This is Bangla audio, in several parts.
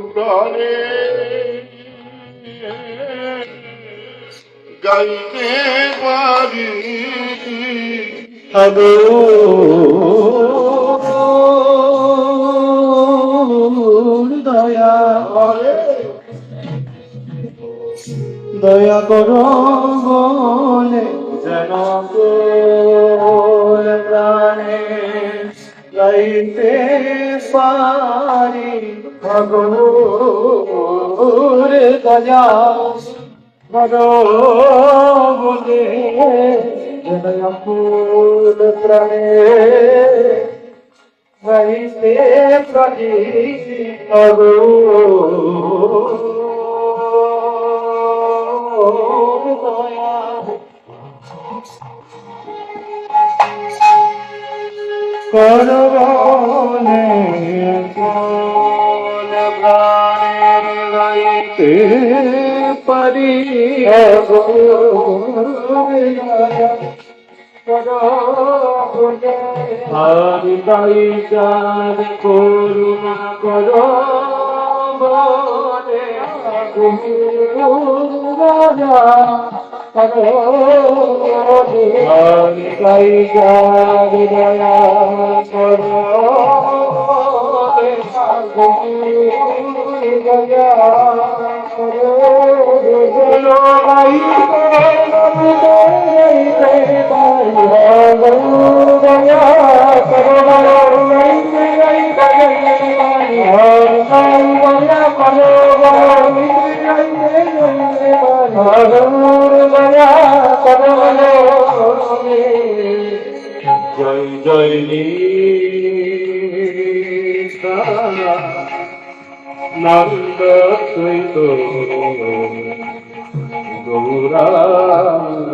প্রাণে গাইতে পারি দয়া দয়া করো বলে যেন প্রাণে গাইতে পারি ভগবান দয়া করো বলে যেন প্রাণে গাইতে পারি করবনে কোন প্রাণের গাইতে পারি আমি তাই চার করুণা করো বলে রাজা আমি তাই চার দয়া করো দয়া করো জয় জয় Nanda সৈত Gauranga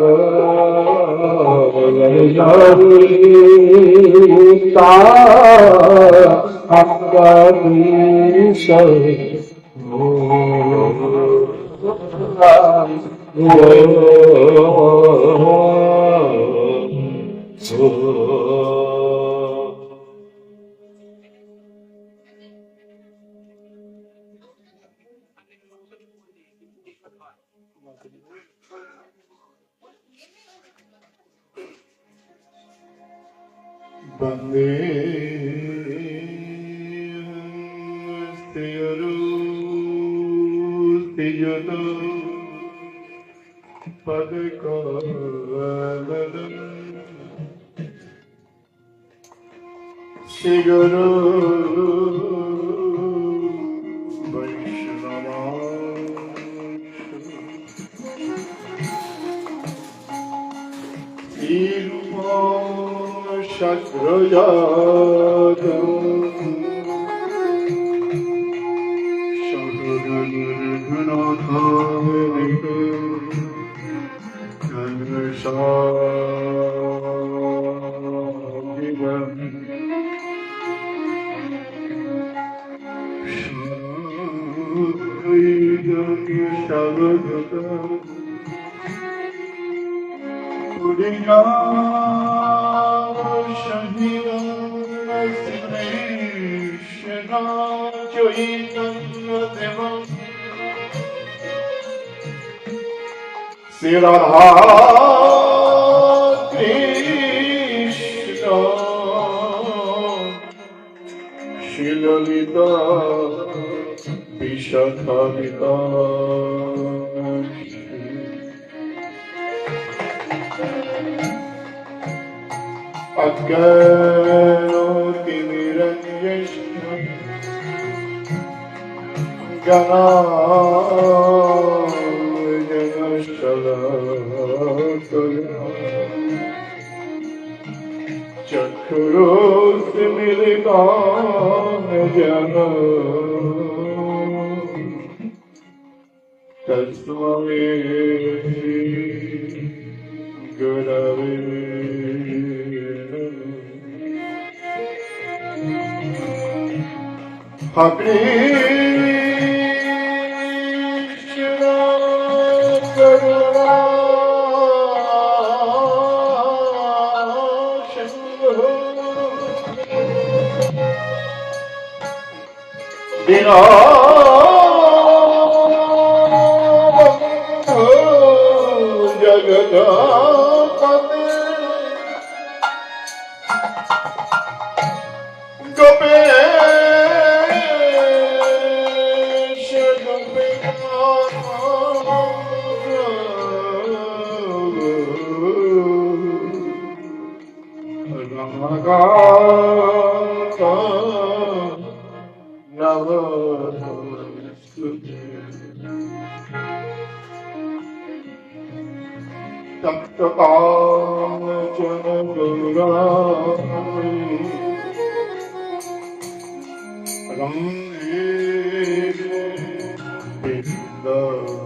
Bande Seyaru Seyadu Padakaladam Seyaru Vaishnava Sirupa Shakrayadam Shakrayadam Kanvashadivam Shakrayadam Shavadam Purina Sri Radha Krishna Shri Lalita Vishakhavita Adgano Timiranyeshna Gana Chakros militam jana Tasmai Gurave Hare Krishna Karuna জগৎপতি Gopesh Ramakanta নমস্তুতে তপ্তকাঞ্চন গৌরাঙ্গী রঙ্গে বৃন্দাবনেশ্বরী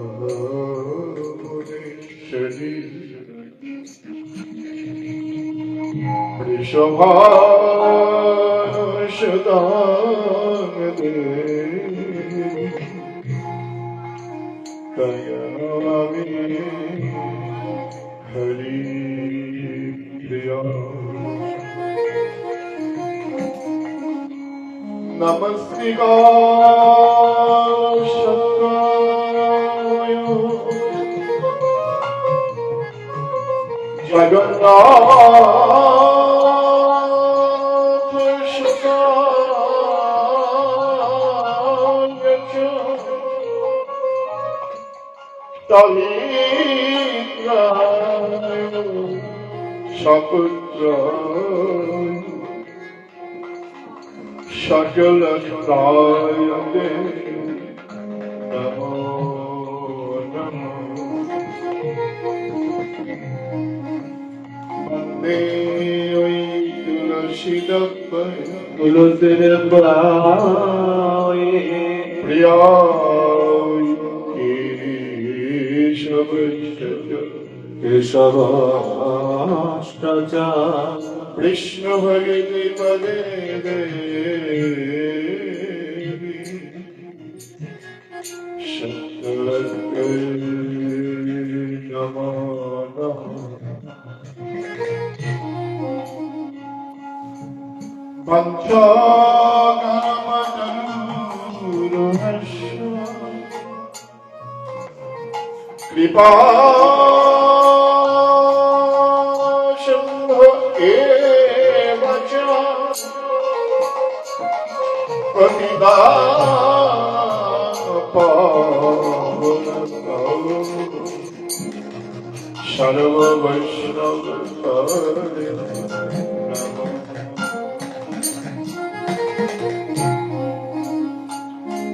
ঋষভানুসুতাঙ্গে তয়ামি হরি প্রিয়া নমস্কার জগন্নাথ সুতায় তহিত্রায় সপুত্রায় সকল সুতায় নমো নমো বন্দে ওই তুলসীর প্রিয়ায় কেশবাষ্টচ কৃষ্ণ ভগতি পদে কৃপা সিন্ধু এব চ পতিতাপাবনতৌ সর্ববৈষ্ণবতারিণে নমঃ।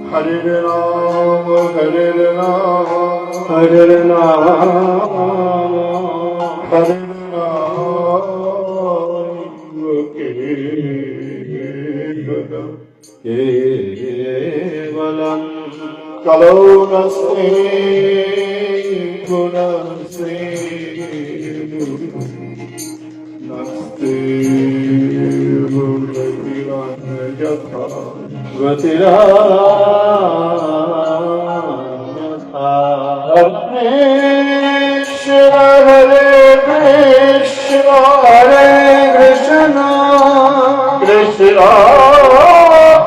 হরে রাম হরে রাম হরে রাম হরে রাম কেবলম কলৌ নস্তে গুণস্তে নস্তে যথা গতিরান্যথা। কৃষ্ণ হরে কৃষ্ণ হরে কৃষ্ণ কৃষ্ণ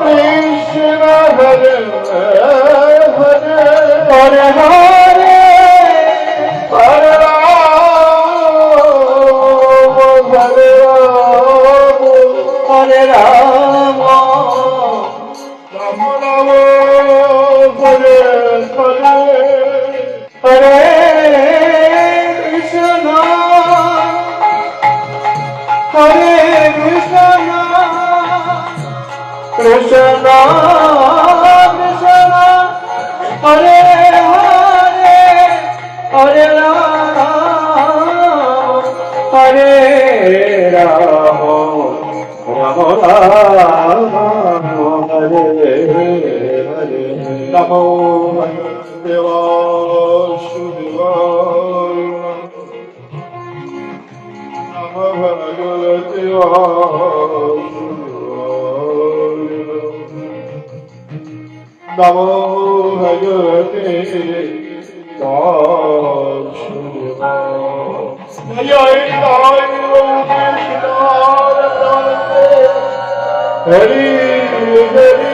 কৃষ্ণ হরে হরে হরে হরে হরে রাম হরে রাম হরে রাম রাম রাম হরে হরে হরে কৃষ্ণ হরে কৃষ্ণ কৃষ্ণ কৃষ্ণ হরে হরে হরে রাম হরে রাম রাম রাম হরে হরে। নমো দেবাসুদেবায় নমো ভগবতে বাসুদেবায় নমো ভগবতে বাসুদেবায়। জয় জয় কৃষ্ণ হরি হরি।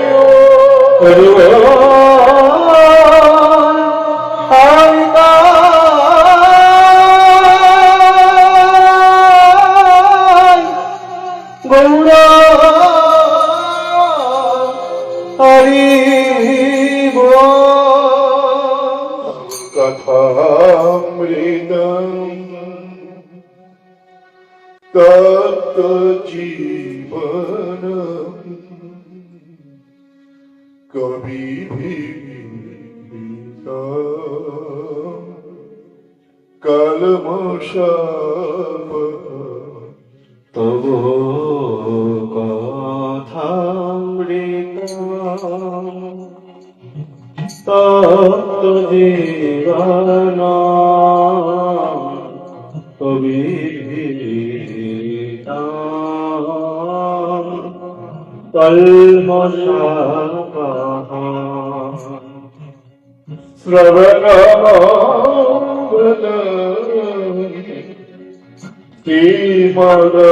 তত্ত্ব জীবন কবি কলমশাপ তব কথামৃত তত্ত্ব জীবন কবিতা কলমশাপ শ্রবণমঙ্গল শ্রীমদগত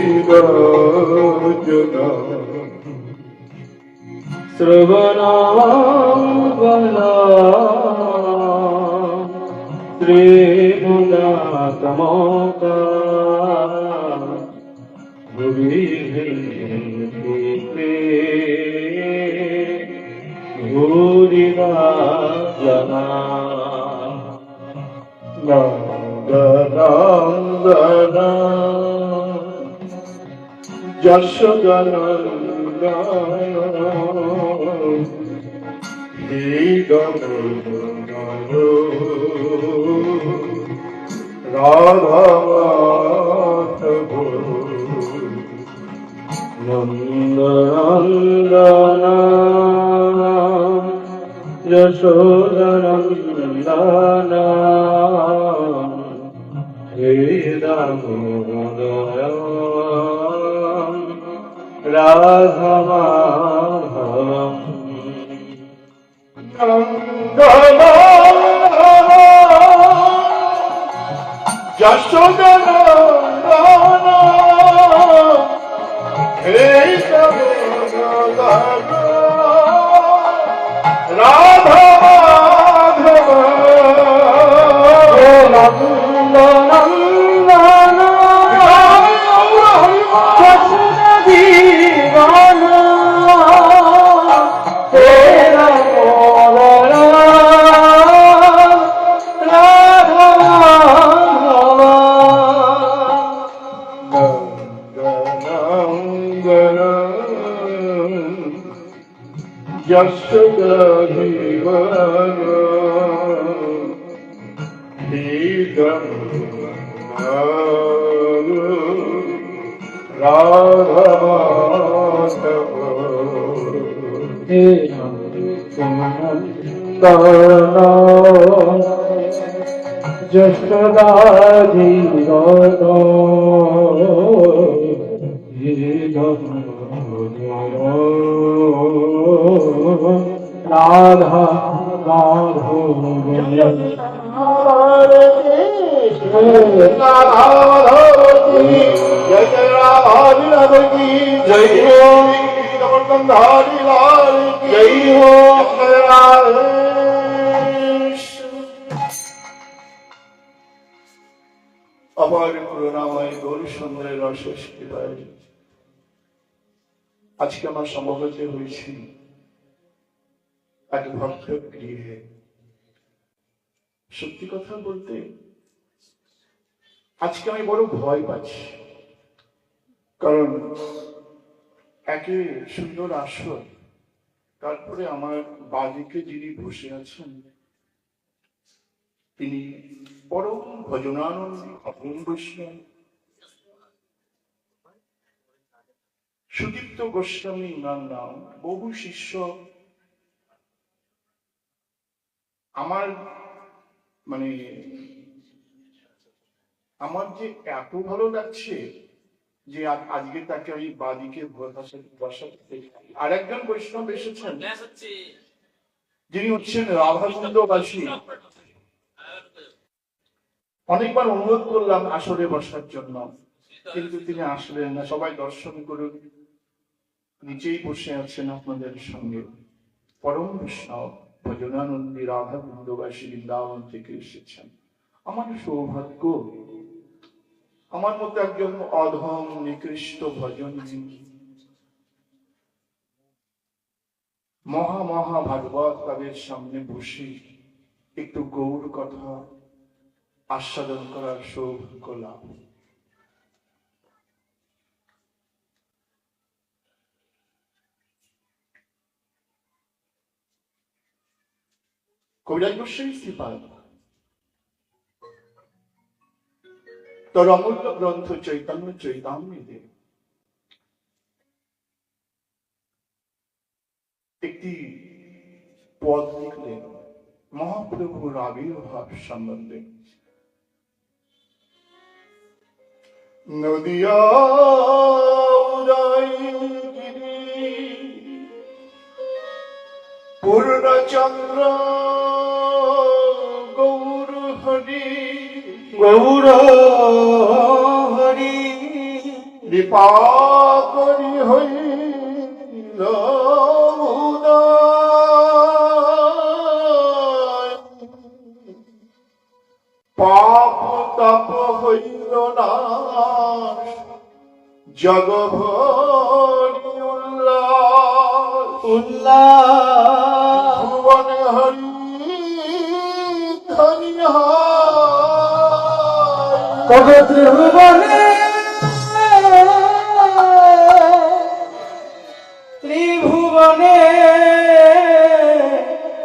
ভূরিদজনা শ্রবণাঙ্গল শ্রীমুদাতমকা ভূরিদজনা নন্দনন্দনা যশোদানন্দনা হে গঙ্গা রাধা মাধব নন্দনন্দনা যশোদনন্দনা হে দামোদর রাধা মাধব নন্দনা যশোদানন্দনা হে রাধা মাধব নন্দনন্দনা যশোদীবানা হে দামোদর রাধা মাধব নন্দনন্দনা যশোদাভিমান হে গঙ্গা রাধা মাধব হে নন্দনা যশোদাধীরত হে রাধা মাধব অপার করুণাময় গৌর সুন্দরের রসের কৃপায় আজকে আমার সমবেত হয়েছি এক ভক্ত গৃহে। সত্যি কথা বলতে আজকে আমি বড় ভয় পাচ্ছি, কারণ একে সুন্দর আসর, তারপরে আমার বাদিকে যিনি বসে আছেন তিনি পরম ভজনানন্দী অপূর্ব বৈষ্ণব সুদীপ্ত গোস্বামী ওনার নাম। বহু শিষ্য আমার আমার যে এত ভালো লাগছে যে আজকে তাকে আমি বাদিকে বসাতে। আর একজন বৈষ্ণব এসেছেন যিনি হচ্ছেন রাধাকুণ্ডবাসী, অনেকবার অনুরোধ করলাম আসরে বসার জন্য, কিন্তু তিনি আসলেন না। সবাই দর্শন করুন, নিচেই বসে আছেন আপনাদের সঙ্গে পরম বৈষ্ণব ভজনানন্দী রাধা বৃন্দবাসী বৃন্দাবন থেকে এসেছেন। আমার সৌভাগ্য, আমার মতো একজন অধম নিকৃষ্ট ভজন মহা মহা ভাগবত তাদের সামনে বসে একটু গৌর কথা আস্বাদন করার সৌভাগ্য লাভ। কবিরাজ গোস্বামী শ্রীপাদ তার অমূল্য গ্রন্থ চৈতন্য চৈতামৃতে একটি পদ লিখলেন মহাপ্রভুর আবির্ভাব সম্বন্ধে। নদিয়া উদয়গিরি পূর্ণচন্দ্র গৌর হরি গৌর হরি কৃপা করি হইল উদয়, পাপ তাপ হইল নাশ, জগভরি উল্লাস উল্লাস ভুবন হরি ধনি কবে ত্রিভুবনে ত্রিভুবনে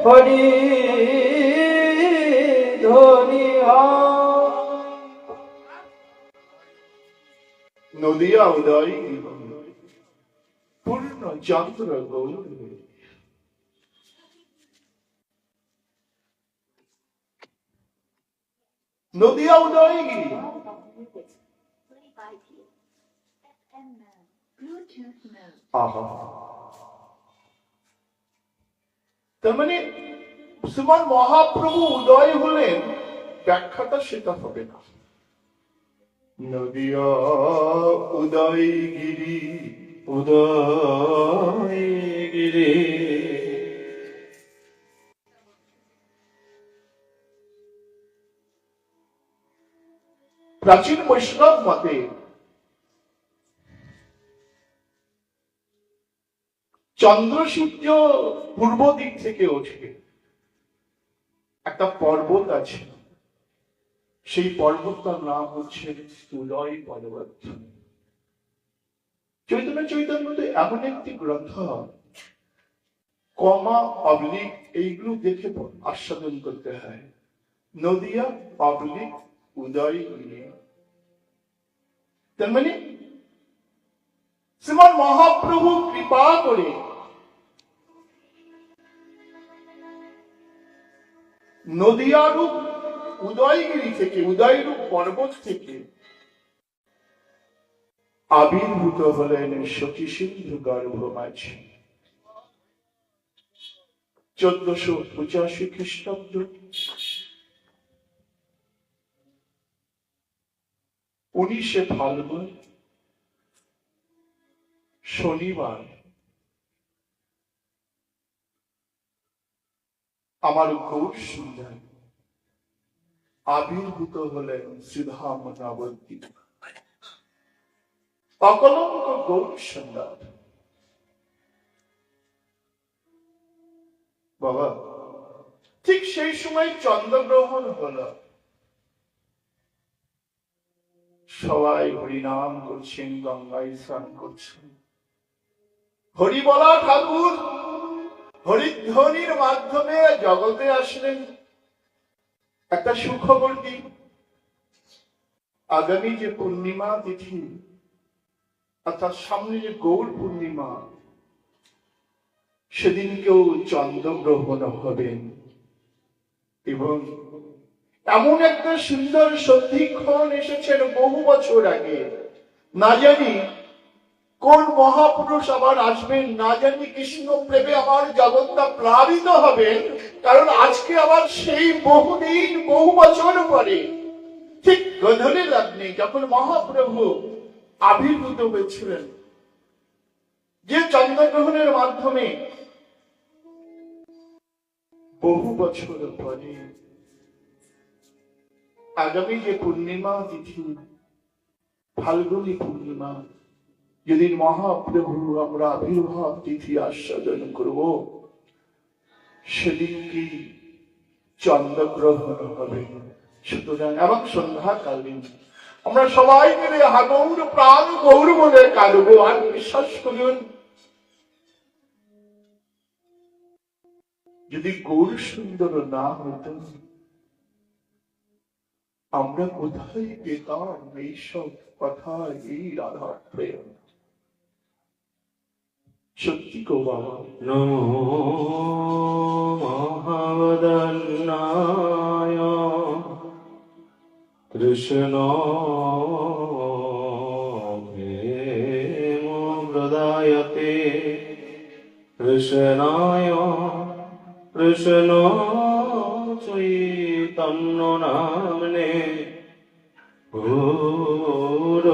হরি ধনি নদিয়া উদয় পূর্ণ চন্দ্র গৌর। নদিয়া উদয়গিরি আহা, তার মানে শ্রীমান মহাপ্রভু উদয় হলেন, ব্যাখ্যাটা সেটা হবে না। নদিয়া উদয়গিরি উদয়গিরি প্রাচীন বৈষ্ণব মতে চন্দ্র সূর্য পূর্ব দিক থেকে ওঠে, একটা পর্বত আছে, সেই পর্বতটার নাম হচ্ছে উদয় পর্বত। চৈতন্য চৈতন্যতে এমন একটি গ্রন্থ, কমা অবলিক এইগুলো দেখে আস্বাদন করতে হয়। নদিয়া অবলিক উদয়গিরি, তার মানে শ্রীমান মহাপ্রভু কৃপা করে নদিয়ারূপ উদয়গিরি থেকে, উদয়রূপ পর্বত থেকে আবির্ভূত হলেন সখী সিন্ধু গর্ভ মাঝে 1485 খ্রিস্টাব্দ 19 ফাল্গুন শনিবার আমার গৌর সুন্দর আবির্ভূত হলেন শ্রীধাম নবদ্বীপ, অকলঙ্ক গৌর সুন্দর। বাবা, ঠিক সেই সময় চন্দ্রগ্রহণ হলো, সবাই হরিনাম করছেন, গঙ্গায় স্নান করছেন। হরি বলা ঠাকুর হরিধ্বনির মাধ্যমে জগতে আসলেন। একটা সুখবর দিন, আগামী যে পূর্ণিমা তিথি, অর্থাৎ সামনে যে গৌর পূর্ণিমা, সেদিনকেও চন্দ্রগ্রহণ হবেন। এবং এমন একটা সুন্দর সন্ধিক্ষণ এসেছেন বহু বছর আগে। না জানি কোন মহাপুরুষ আবার আসবেন, না জানি কৃষ্ণ প্রেমে আমার জগৎটা প্লাবিত হবেন। কারণ আজকে আবার সেই বহুদিন বহু বছর পরে ঠিক গোধূলি লগ্নে যখন মহাপ্রভু আবির্ভূত হয়েছিলেন, যে চন্দ্রগ্রহণের মাধ্যমে বহু বছর পরে আগামী যে পূর্ণিমা তিথি, ফাল্গুনী পূর্ণিমা, যেদিন মহাপ্রভু আমরা আবির্ভাব তিথি আস্বাদন করব, সেদিন কি চন্দ্রগ্রহণ হবে। সুতরাং এবং সন্ধ্যাকালীন আমরা সবাই মিলে হাগৌর প্রাণ গৌর বলে কাঁদবো। আর বিশ্বাস করুন, যদি গৌর সুন্দর না হতো, আমরা কোথায় পেতাম এইসব কথা, এই রাধা প্রেম। সত্যি গো বাবা। নমো মহাবদন্নায় কৃষ্ণ প্রেম প্রদায়তে কৃষ্ণায় কৃষ্ণ চৈতন্য নামনে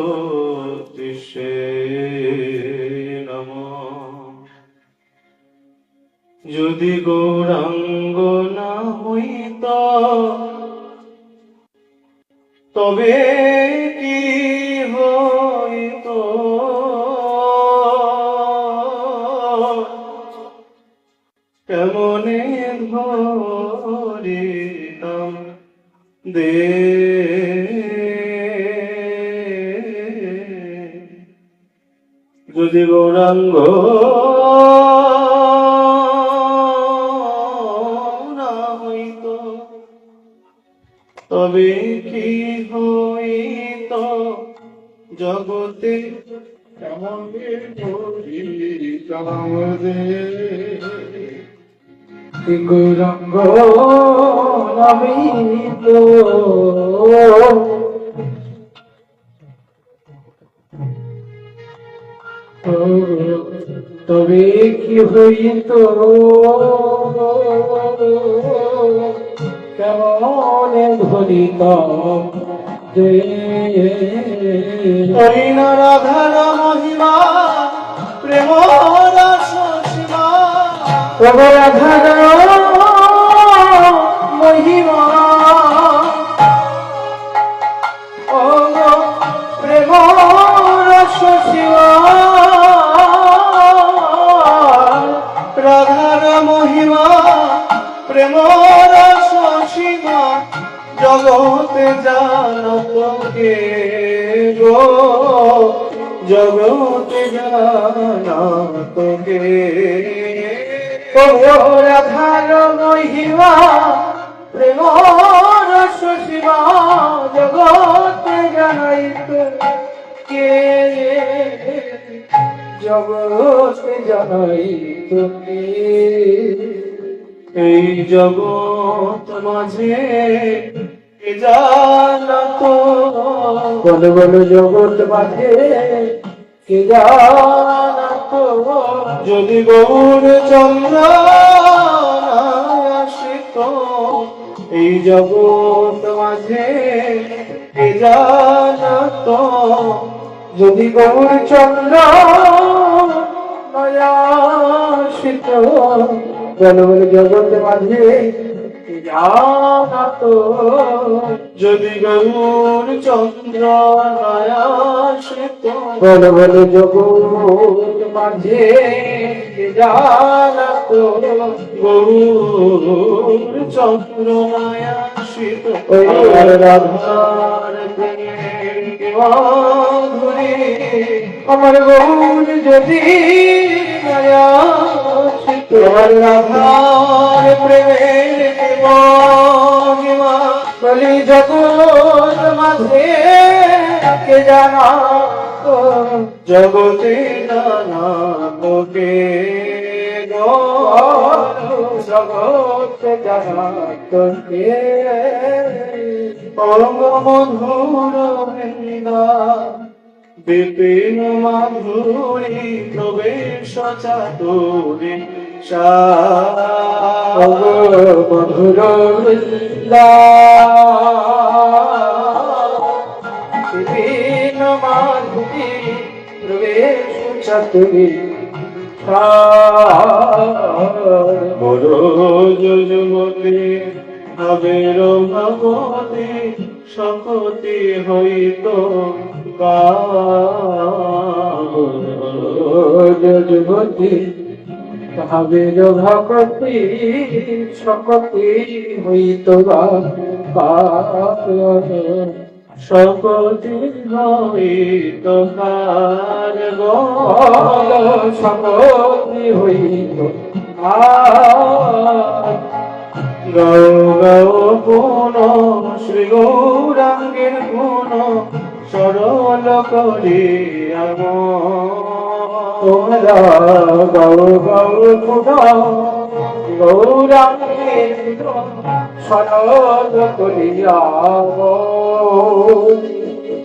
গুরুতিষ্ঠে নমঃ। যদি গৌরাঙ্গ না হইত তবে কি হইত, কেমনে ধরিতাম দে যদি গৌরাঙ্গ না হইত তবে কি হইত জগতে, কেমনে ধরিতাম রে। গৌরাঙ্গ নমিত তবে কি হইত, কেমনে ধরিতাম যে হরিণা রাধার মহিমা প্রেম রস সীমা। তবে রাধার মহিমা ও প্রেম রস সীমা, রাধার মহিমা প্রেম রস সীমা জগতে জানত কে গো, জগতে জানত কে। রাধার মহিমা প্রেম রস সীমা জগতে জানাইত কে, জগতে জানাইত কে। এই জগৎ মাঝে কে জানত, বলো বলো জগৎ মাঝে কে জানত, যদি গৌর চন্দ্র আসিত এই জগৎ মাঝে কে জানত, যদি গৌর চন্দ্র আসিত বলো বলো জগৎ মাঝে জানাত, যদি গৌর চন্দ্র আসিত বলো বলো জগৎ মাঝে জানাত, গৌর চন্দ্র আসিত। ওই রাধার মাধুরী আমার গৌর যদি রাধার প্রেমের মহিমা বলি জগৎ মাঝে কে জানা, জগতে নানা তোকে জগতে জানা তোকে। অঙ্গ মধুর বৃন্দা বিপিন মাধুরী প্রবেশ চাতুরী মধুর বৃন্দা তুমি বড় যুবতী ভাবের ভগবতী শপতি হইত যুবতী ভাবের ভগবতী শপতি হইত শপতি হইত শপতি হইত গৌ গৌ গুণ শ্রী গৌরাঙ্গের গুণ সরল করিয়া তোমরা গৌ গৌ গুণ গৌরাঙ্গের গুণ সরল করিয়া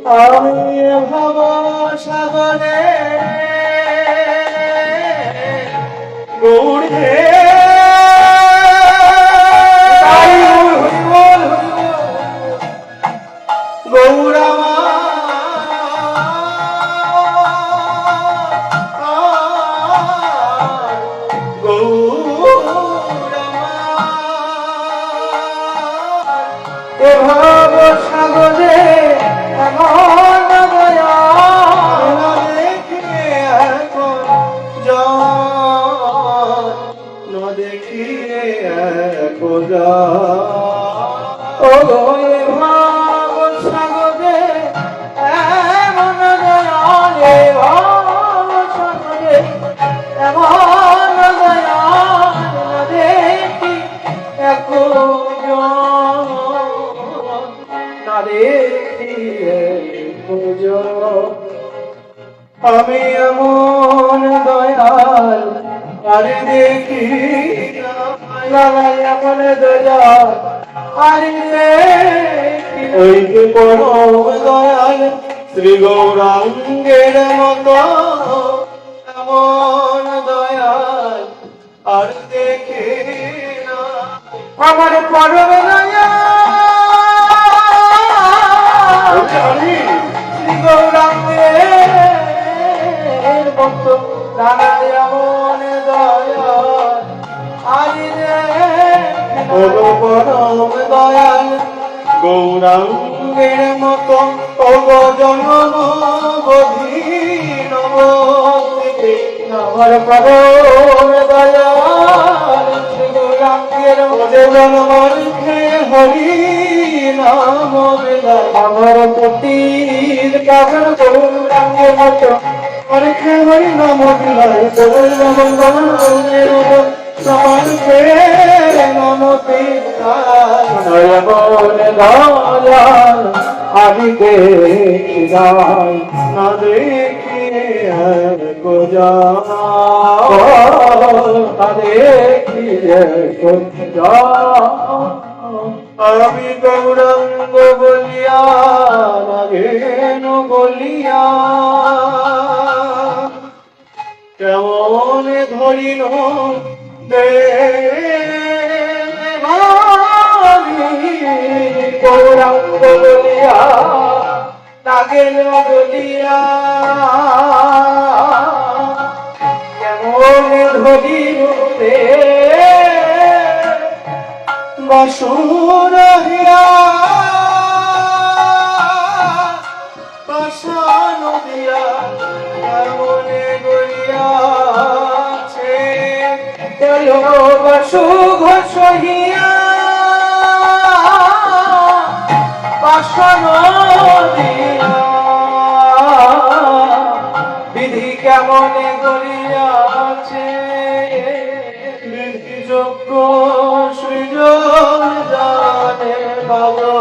আমি ভব সাগরে গৌরে গৌরমা ভাব সাগরে এমন দয়া দেখে এখন ন দেখিয়ে এখন ও ভাব সাগরে এমন দয়া রে ভাব সাগরে এমন দয়া দেখি এখন আমি এমন দয়াল আর দেখি এমন দয়াল আর দেখি ওই যে পরম দয়াল শ্রী গৌরাঙ্গের মতো এমন দয়াল আর দেখি না আমার পরম দয়াল শ্রী গৌরাঙ্গের মতো এমন দয়াল আরি রে পরম দয়াল গৌরাঙ্গের মতো জন্ম বধীন আমার পরম দয়াল শ্রী গৌরাঙ্গের মতো জন্ম হরি নাম আমার পতির কাগর গৌরাঙ্গের মতো পরীক্ষা হরি নাম দিলাই সমান নমতে আমি দেখি যাই না দেখিয়ে গোজা দেখিয়ে গোজা আমি গৌরাঙ্গ বলিয়া লাগেন বলিয়া কেমন ধরিল গৌরাঙ্গ বলিয়া লাগেন বলিয়া কেমন ধরিল বাসুর হিয়া পাশান দিয়া মনে গড়িয়াছে বাসু ঘোষ হিয়া পাশান দিয়া বিধি কেমনে গড়িয়াছে বিধি যোগ্য সৃজন জানে বাবু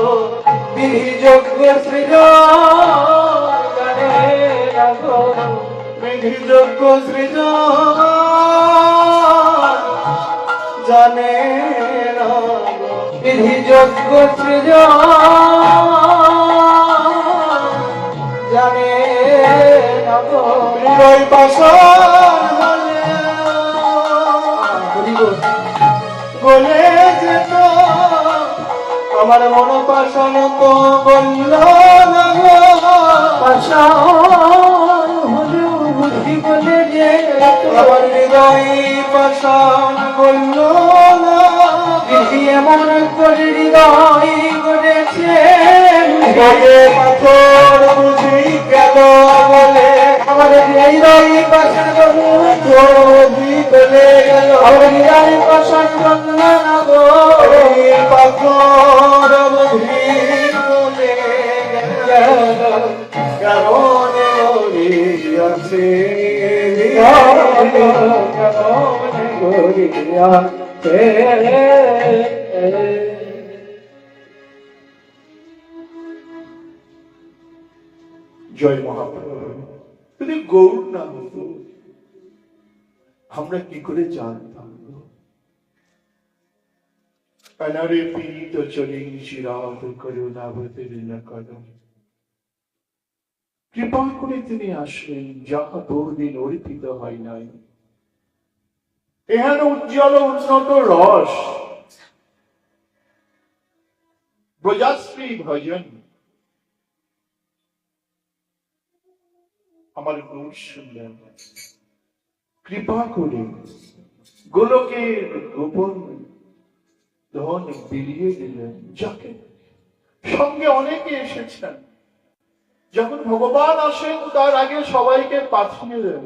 বিধি যোগ্য সৃজন জানে বাবু বিধি যোগ্য সৃজন জানে বিধি যোগ্য সৃজন জানে হৃদয় পাশান গলে যেত আমার মন পাশান তো বলল না পাশান হলো বুদ্ধি বলে আমার হৃদয় পাষাণ বলল না এমন করে হৃদয় গড়েছে পাথর বুঝি গেল বলে আমার হৃদয় পাষাণ বলে গেল আমার হৃদয় পাষাণ বলল না গো পাথর বুঝি বলে গেল কারণ আছে জয় মহাপ্রভু। যদি গৌর না হতো আমরা কি করে জানতাম? অনারে পীড়িত চলি চিরাত করুণাবতীর কদম। কৃপা করে তিনি আসলেন যাহা বহুদিন অর্পিত হয় নাই। এহেন উজ্জ্বল উন্নত রস ব্রজাশ্রী ভজন আমার গৌর শুনলেন, কৃপা করে গোলকের গোপন ধন বিলিয়ে দিলেন। যাকে সঙ্গে অনেকে এসেছেন, যখন ভগবান আসেন তার আগে সবাইকে পাঠিয়ে দেন।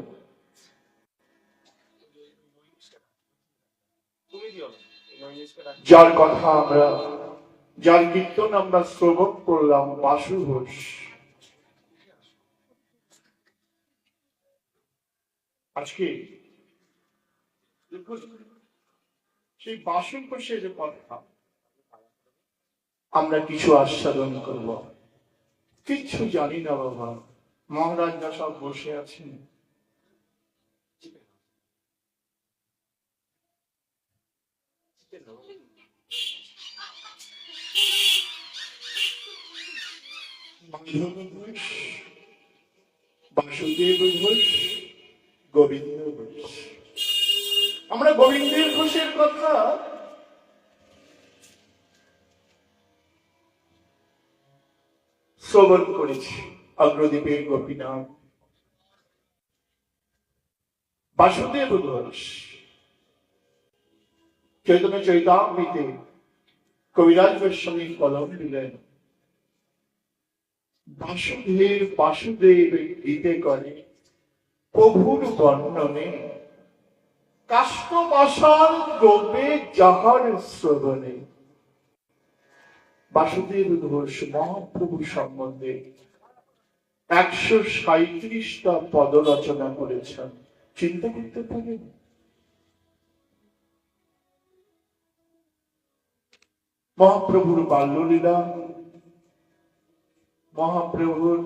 যার কথা আমরা, যার কীর্তন আমরা শ্রবণ করলাম, বাসু ঘোষ, আজকে সেই বাসু ঘোষের কথা আমরা কিছু আস্বাদন করব। কিচ্ছু জানি না বাবা, মহারাজরা সব বসে আছেন। বাসুদেব ঘোষ, গোবিন্দ ঘোষ। আমরা গোবিন্দের ঘোষের কথা শ্রবণ করেছি। অগ্রদ্বীপের গোপীনাথ, বাসুদেব ঘোষ চৈতন্য চৈতামৃতে কবিরাজ গোস্বামী কলম দিলেন, বাসুদেব বাসুদেব গীতে করে প্রভুর বর্ণনে, কাষ্ঠ পাষাণ দ্রব্যে যাহার শ্রবণে। বাসুদেব ঘোষ মহাপ্রভু সম্বন্ধে 137টা পদ রচনা করেছেন। চিন্তা করতে পারেন? মহাপ্রভুর বাল্যলীলা, মহাপ্রভুর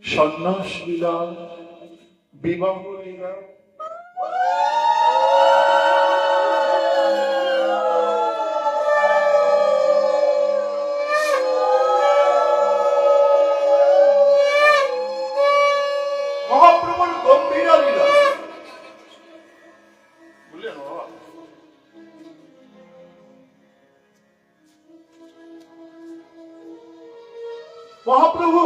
সন্ন্যাস লীলা, বিবাহ লীলা, মহাপ্রভুর গম্ভীর লীলা, বুঝলেন বাবা? মহাপ্রভু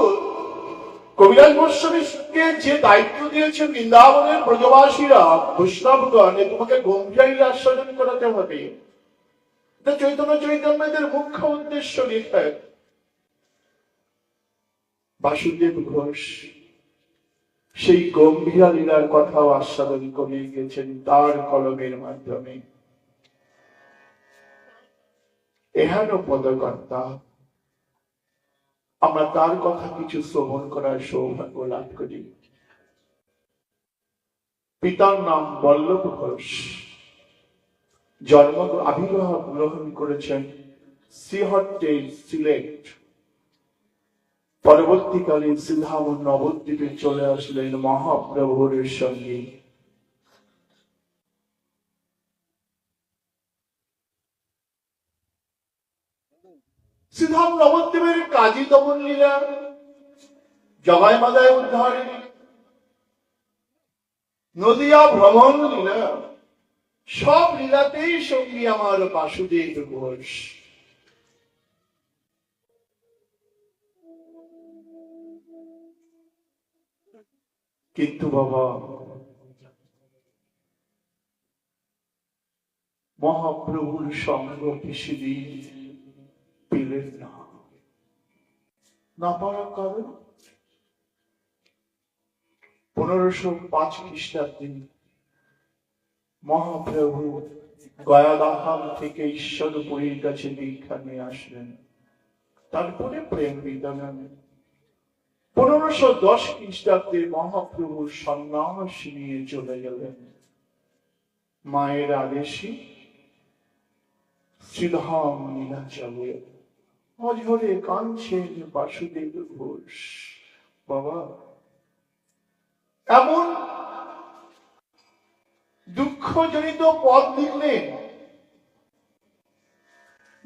কবিরাজ গোস্বামীকে যে দায়িত্ব দিয়েছেন, বৃন্দাবনের ব্রজবাসীরা বৈষ্ণবগণ তোমাকে গম্ভীর আস্বাদন করাতে হবে, চৈতন্য চৈতন্যদের মুখ্য উদ্দেশ্য লিখেন। বাসুদেব ঘোষ সেই গম্ভীর লীলার কথাও আস্বাদন করে গেছেন তার কলমের মাধ্যমে। এহেন পদকর্তা, আমরা তার কথা কিছু শ্রবণ করার সৌভাগ্য লাভ করি। পিতার নাম বল্লভ ঘোষ, জন্ম আবির্ভাব গ্রহণ করেছেন শ্রীহট্টে, সিলেট। পরবর্তীকালে সিলহামন নবদ্বীপে চলে আসলেন মহাপ্রভুর সঙ্গে। সিলহাম নবদ্বীপের কাজী দমন লীলা, জগাই মাদায় উদ্ধারিণী, নদিয়া ভ্রমণ লীলা, সব লীলাতেই সঙ্গী আমার বাসুদেব ঘোষ। কিন্তু বাবা, মহাপ্রভুর সঙ্গ কিছুদিন পেলেন না। না পারার কারণ 1505 খ্রিস্টাব্দে মহাপ্রভু গয়াধাম থেকে ঈশ্বরপুরীর কাছে দীক্ষা নিয়ে আসলেন। তারপরে প্রেম বিধান 1510 খ্রিস্টাব্দে মহাপ্রভু সন্ন্যাস নিয়ে চলে গেলেন। মায়ের আদেশে শ্রীধাম নীলাচলে অঝরে কাঁদছেন বাসুদেব ঘোষ। বাবা, এমন দুঃখজনিত পদ লিখলেন,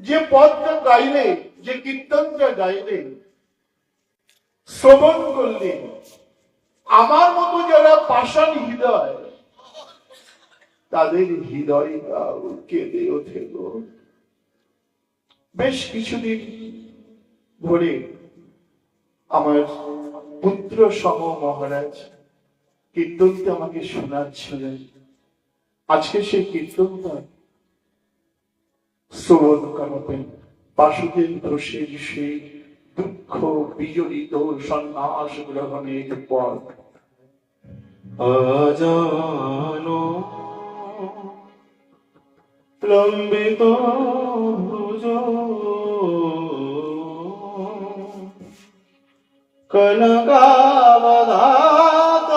যে পদটা গাইলে, যে কীর্তনটা গাইলে, শ্রবণ করলেন, আমার মতো যারা পাষাণ হৃদয়, তাদের হৃদয় কেঁদে ওঠে গো। বেশ কিছুদিন ধরে আমার পুত্র সহ মহারাজ কীর্তনটা আমাকে শোনাচ্ছিলেন। আজকে সেই কীর্তনটা শ্রবণ করাবেন। বাসুদেব ঘোষের সেই দুঃখ বিজড়িত সন্ন্যাস গ্রহণের পর। অজানো লম্বিত ভুজ কনকাবধাত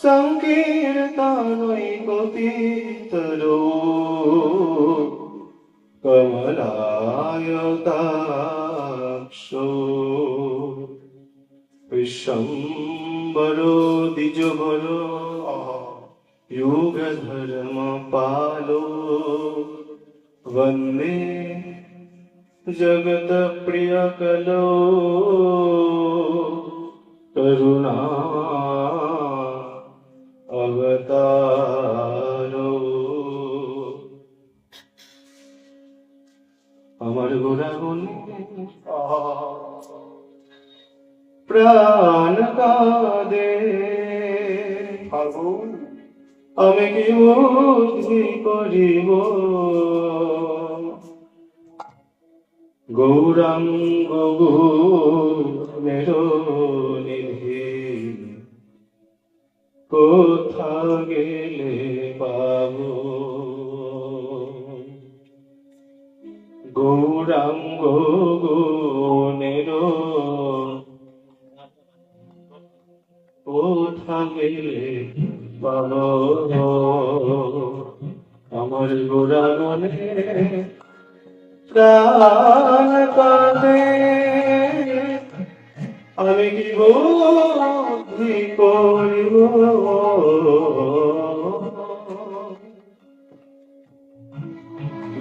সংকীর্তনৈকপিতরো কমলায়তাক্ষো বিশ্বম্বরো দ্বিজবরো युगधर्म पालो वन्दे जगत प्रिय कलो करुणा अवतारो अमर गुणागुण प्राण कादे আমি কি বুদ্ধি করিব গৌরাঙ্গ গুণের নিধি কোথা গেলে পাব গৌরাঙ্গ গুণের কোথা গেলে আমার গোড়াগনে প্রাণ কাঁদে আমি কি বুদ্ধি করিব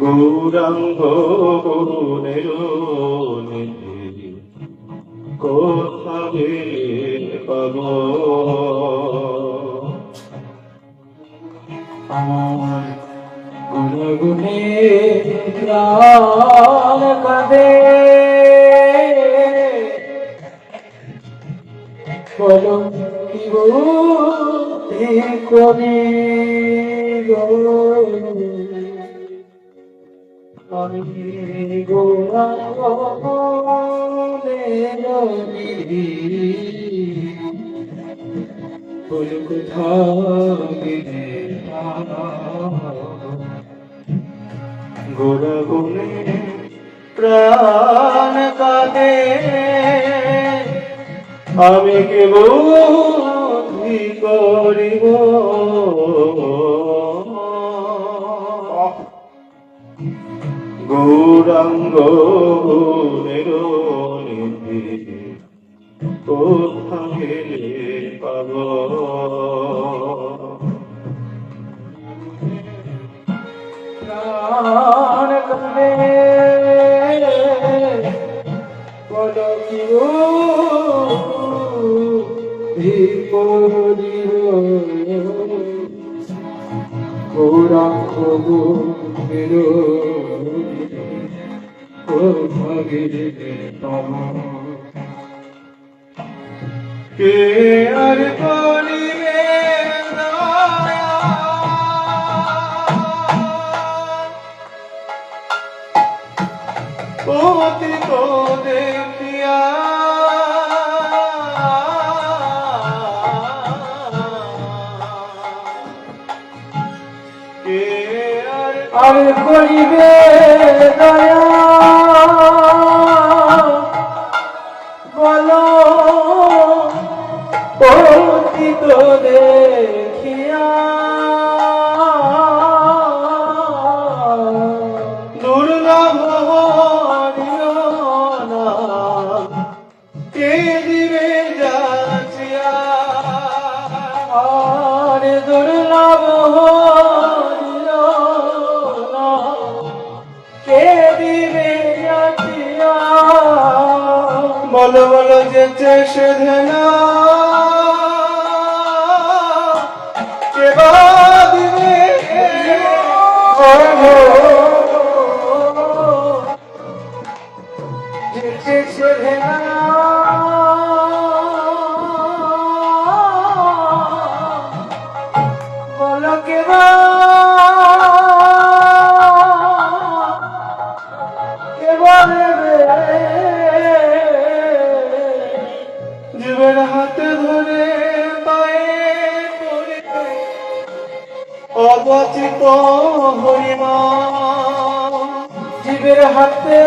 গৌরাঙ্গ গুণের নিধি কোথা গেলে পাব আমার গুণগুণে প্রাণ কাঁদে বলো কি বুদ্ধি করি আমি বলো কোথা গেলে গোড়া গুণে প্রাণ কাঁদে আমি কি বুদ্ধি করিব গৌরাঙ্গ গুণের নিধি কোথা গেলে পাব প্রাণ কাঁদে বলো কি বুদ্ধি করিব গৌরাঙ্গ গুণের কোথা গেলে পাব কে আর করিবে দয়া? পতিত দেখিয়া কে আর করিবে দয়া? বলো পতিত দেখিয়া দুর্লভ হরিও না, কে দিবে যাচিয়া? আর দুর্লভ হরিও না, কে দিবে যাচিয়া? বলো বলো যেতে সেধনা, কে বা দিবে? যেতে সেধনা, বলো কে বা জীবের হাতে ধরে পায়ে পড়ে অবাচিত হরিমা, জীবের হাতে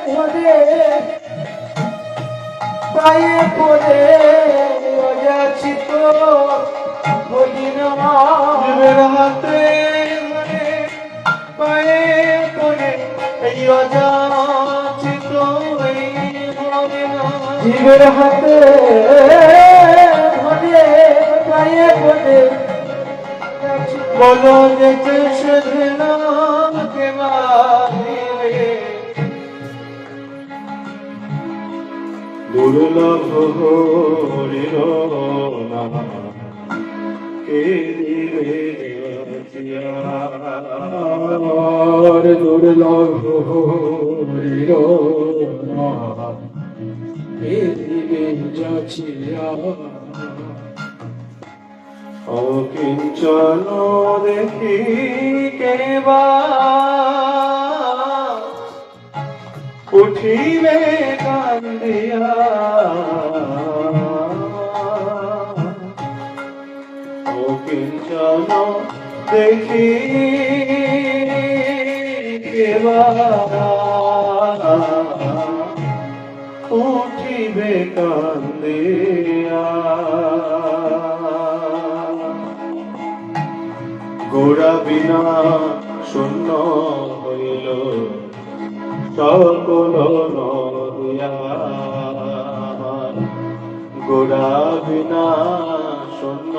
ধরে পায়ে পড়ে অযাচিত হরিমা, জীবের হাতে ধরে পায়ে পড়ে এই অযাচিত জীবের হাতে ধরে পায়ে পড়ে বলো যেতে সেদিনা কে মারিবে? দুর্লভ হরির নাম কে দিবে যাচিয়া? দুর্লভ হরির নাম কে দিবে যাচিয়া? অকিঞ্চন দেখি কেবা উঠিবে কান্দিয়া? অকিঞ্চন দেখি কেবা উঠিবে কান্দিয়া? গোড়া বিনা শূন্য হইল সকল নদিয়া, গোড়া বিনা শূন্য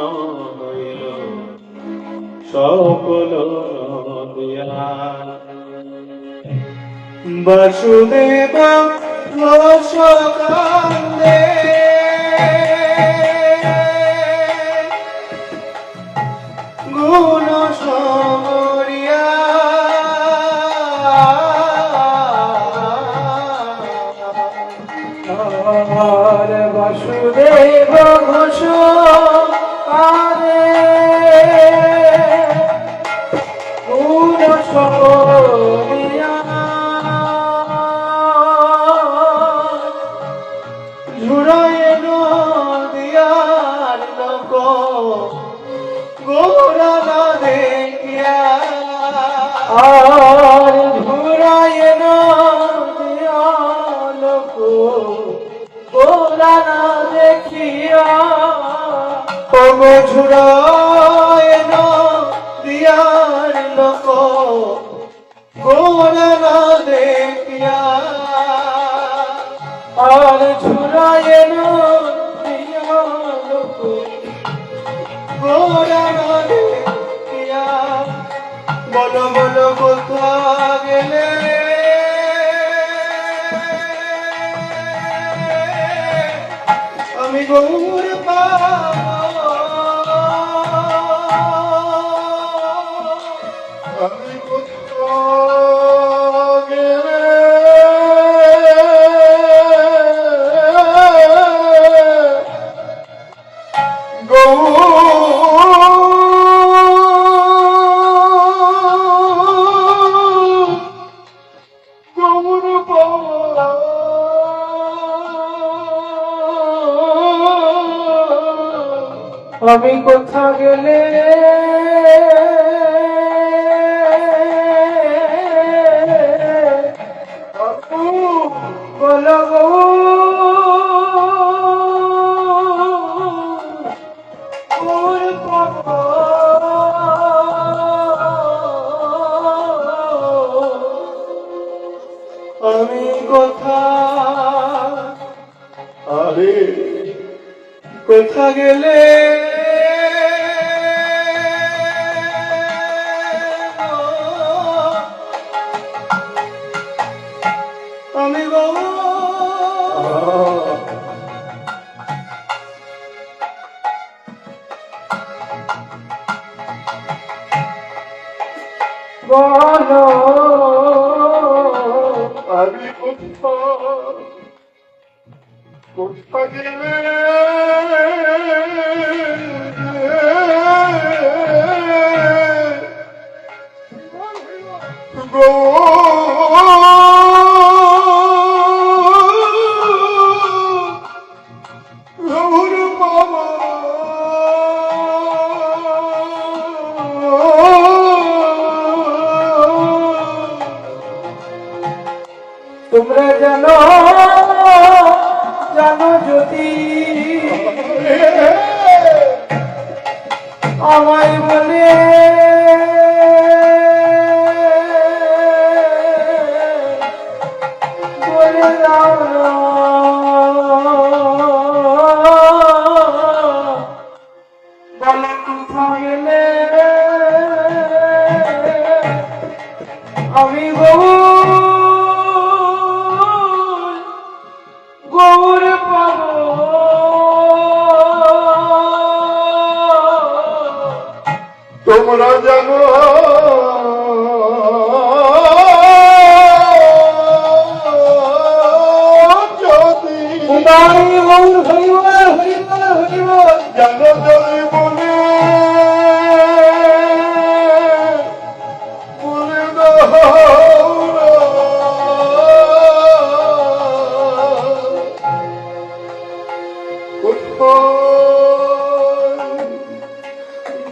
হইল সকল নদিয়া। বাসুদেব রসকান্দে গুণ সমরিয়া, আর বাসুদেব ঘোষ কারে গুণ সমরিয়া, ঝুড়ায় নদিয়ার লোক গোরা না দেখিয়া, আর ঝুড়ায় নদিয়ার লোক গোরা না দেখিয়া, ওগো ঝুড়ায় নদিয়ার লোক গোরা না দেখিয়া, আর ঝুড়ায় নদিয়ার লোক গোরা না দেখিয়া। বলো বলো কোথা গেলে আমি গৌর পাবো? আমি কোথা গেলে গৌর বাবা আমি কোথা গেলে বলো গো ওর বাবা আমি কোথা আরে কোথা গেলে আমি গো বলো আমি কোথা গেলে গৌর বাবা তোমরা জানো জানো যদি আমায় বলে বলে দাও না বলে কোথা গেলে আমি গৌর পাবো তোমরা জানো যদি গৌর হরিবল হরিবল হরিবল জানো যদি বলে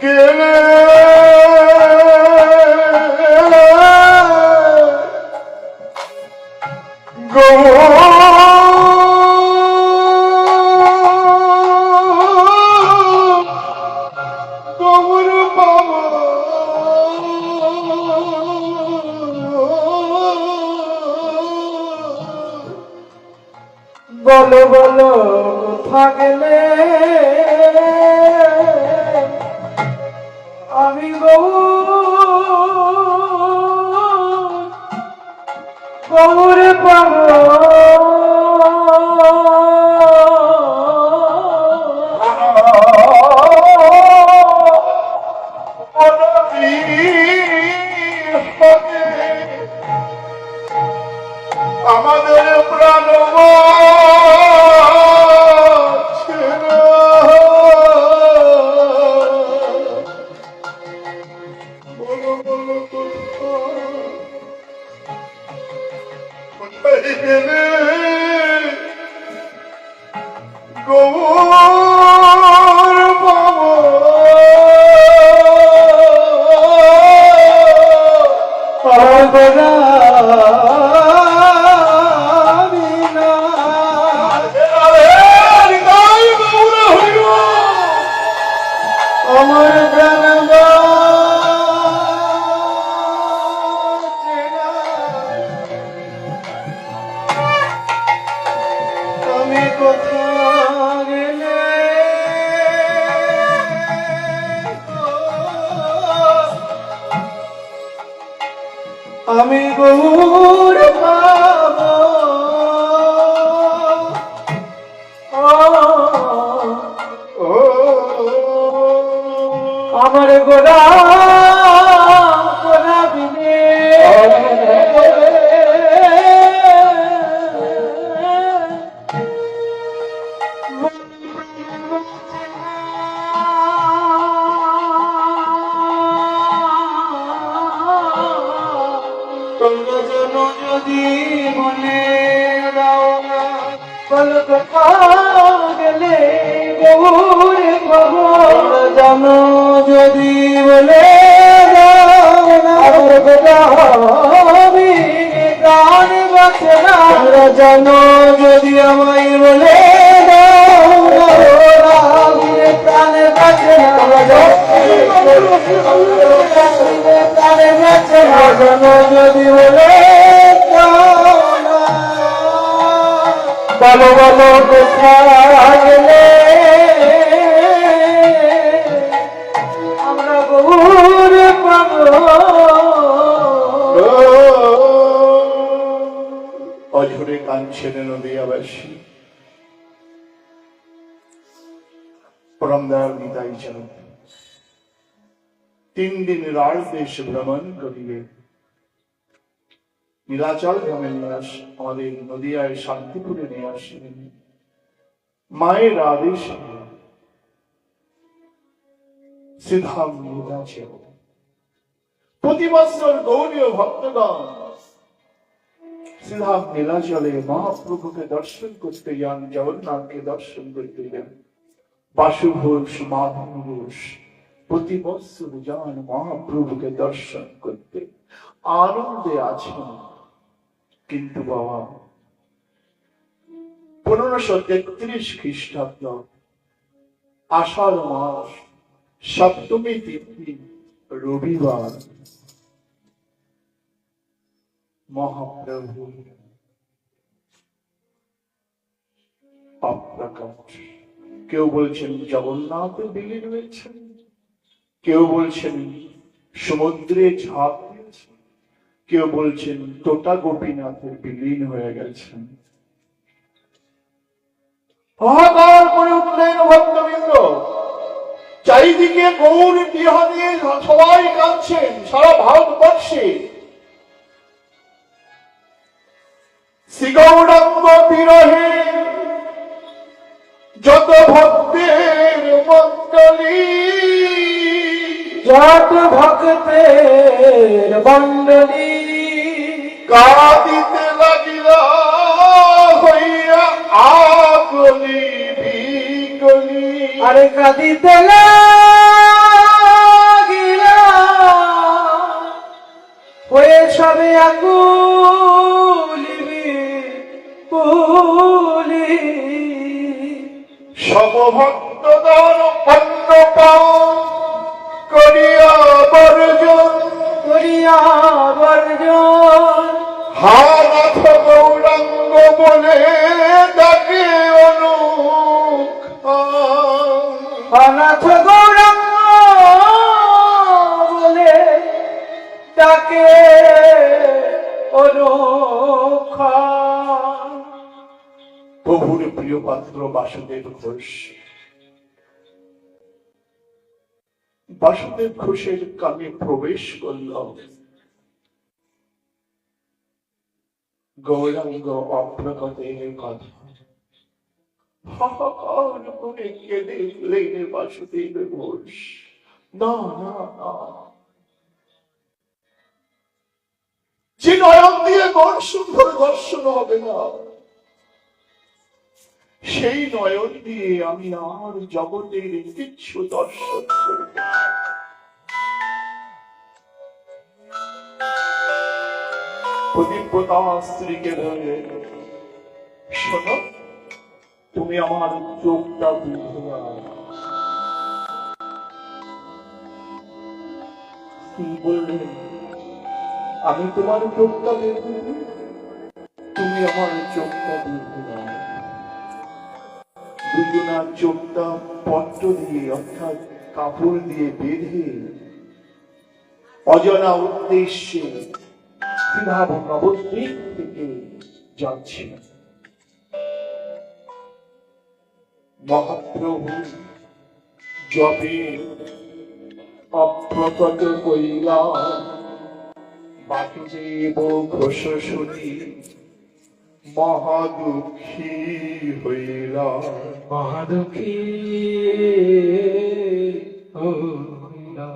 গেলে গৌর বাবা বলো বলো কোথা গেলে আমি গৌর পাবো আমাদের প্রাণ ছিল বলো বলো কোথায় গেলে গৌর বাবা আমার প্রাণ আমি কোথা গেলে আমি গৌর পাবো আমার গোড়া গোড়া বিনে যদি মনে দাও না পলক গেলে গৌর খবর জানো যদি বলে দাও না আমার বেটা আমি প্রাণ বাঁচে না জানো যদি আমায় বলে দাও না আমি প্রাণ বাঁচে না প্রাণ বাঁচে না জানো যদি বলে বলো বলো কোথায় গেলে আমরা গৌর পাবো অঝরে কাঞ্চনে নদিয়াবাসী পরমদয়াল নিতাই যেন 3 দিন রাজ দেশ ভ্রমণ করিলে নীলাচল ধামে নিয়ে আমাদের নদিয়ায় শান্তিপুরে নিয়ে আসলেন। মায়ের আদেশ সিধাম নীলাচল প্রতি বছর গৌরীয় ভক্তগণ সিধাম নীলাচলে মহাপ্রভুকে দর্শন করতে যান, জগন্নাথকে দর্শন করতে যান। বাসু ঘোষ, মাধব ঘোষ প্রতি বছর যান মহাপ্রভুকে দর্শন করতে, আনন্দে আছেন। কিন্তু বাবা 1533 খ্রিস্টাব্দ আষাঢ় মাস সপ্তমী তিথি রবিবার মহাপ্রভু অপ্রকট। কেউ বলছেন জগন্নাথ বিলীন হয়েছেন, কেউ বলছেন সমুদ্রে ঝাঁপ দিয়েছেন, কেউ বলছেন তোতা গোপীনাথের বিলীন হয়ে গেছেন। হাহাকার করে উঠলেন ভক্তবৃন্দ, চারিদিকে গৌর বিহা দিয়ে সবাই কাঁদছেন। সারা ভারতবর্ষে শ্রী গৌরাঙ্গ বিরহে যত ভক্তের মণ্ডলী, যত ভক্তের মণ্ডলী কাঁদিতে লাগিল হইয়া আগলি বিগলি। আরে কাঁদিতে লাগিল হয়ে সবে আকুলি বিপুলি। সমভক্তগণ অন্ন পান করিয়া বর্জন, করিয়া বর্জন হানাথ গৌরাঙ্গ বলে ডাকে অনুক্ষণ। অনাথ গৌরাঙ্গ বলে ডাকে অনুক্ষণ। প্রভুর প্রিয় পাত্র বাসুদেব ঘোষ, বাসুদেব ঘোষের কানে প্রবেশ করল গৌরাঙ্গ অপ্রকটের কথা। হাহাকার করে কেঁদে দিলেন বাসুদেব ঘোষ। না না না, যে নয়ন দিয়ে গণ সুন্দর দর্শন হবে না, সেই নয়ন দিয়ে আমি আর জগতের কিছু দর্শন করব। প্রদীপ্রতা স্ত্রীকে বলে, শোনো, তুমি আমার চোখটা বুঝে নাও। স্ত্রী বললেন, আমি তোমার চোখটা বুঝে, তুমি আমার চোখটা বুঝে নাও। দুজনার চোখটা পট্ট দিয়ে অর্থাৎ কাপড় দিয়ে বেঁধে অজানা উদ্দেশ্যে নবদ্বীপ থেকে যাচ্ছে। মহাপ্রভু জপে অপ্রকট কইলা বাসুদেব ঘোষ শুনি মহাদুঃখী হইলা। মহাদুঃখী হইলা।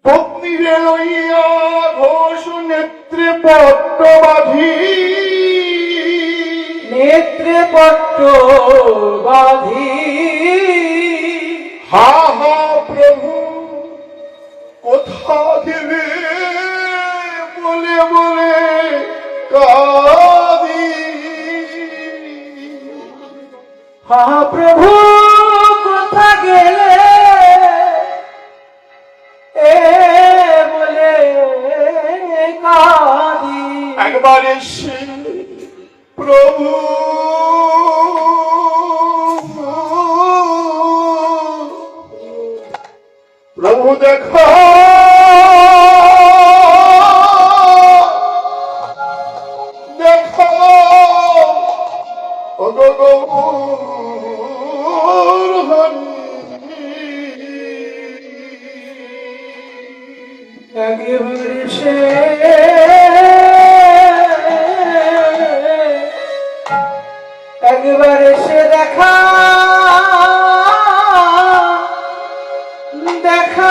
পত্নীরে লইয়া ঘোষ নেত্রে পট্ট বাঁধি, নেত্রে পট্ট বাঁধি, হা হা প্রভু কোথা দেবে বলে বলে কাঁদি। হা প্রভু কোথা গেলে এ বলে কাঁদি। একবার এসে প্রভু প্রভু দেখো, দেখো ও গো গৌর হরি। একবার সে একবার সে দেখা দেখা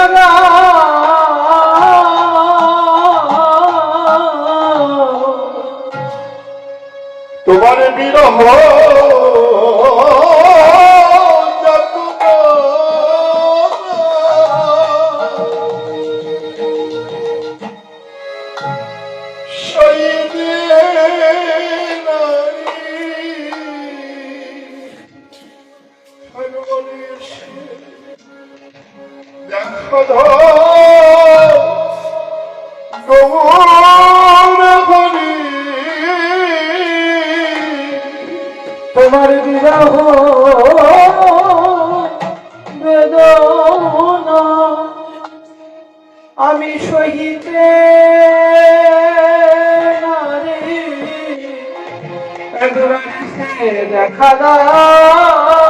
তোমার বিরহ দেখো তোমার বিরহ বেদনা আমি সহিতে নারে। একবার সে দেখা দাও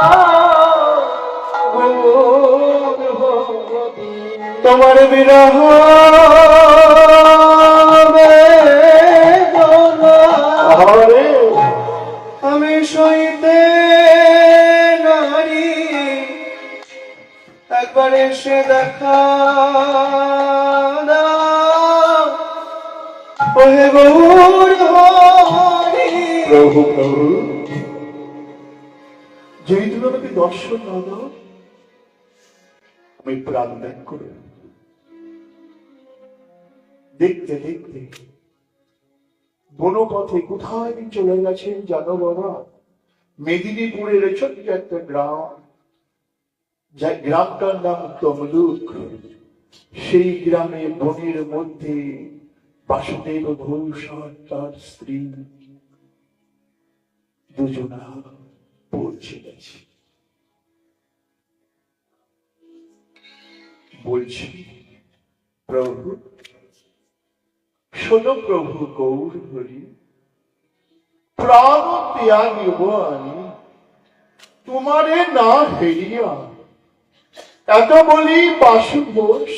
তোমার বিরহ বেদনা আমি সইতে নারী। একবার এসে দেখা দাও ওহে গৌর হরি। প্রভু প্রভু যেই তুমি আমাকে দর্শন না দাও আমি প্রাণ ত্যাগ করে দেখতে দেখতে বনপথে কোথায় চলে গেছেন জানো বাবা? মেদিনীপুরের ছোট্ট একটা গ্রাম, যা গ্রামটার নাম তমলুক। সেই গ্রামে বনের মধ্যে বাসুদেব ঘোষ আর তার স্ত্রী দুজনা পৌঁছে গেছে। বলছি প্রভু শোনো প্রভু গৌর হরি, প্রাণ ত্যাগিব আমি তোমারে না হেরিয়া। এত বলি বাসু ঘোষ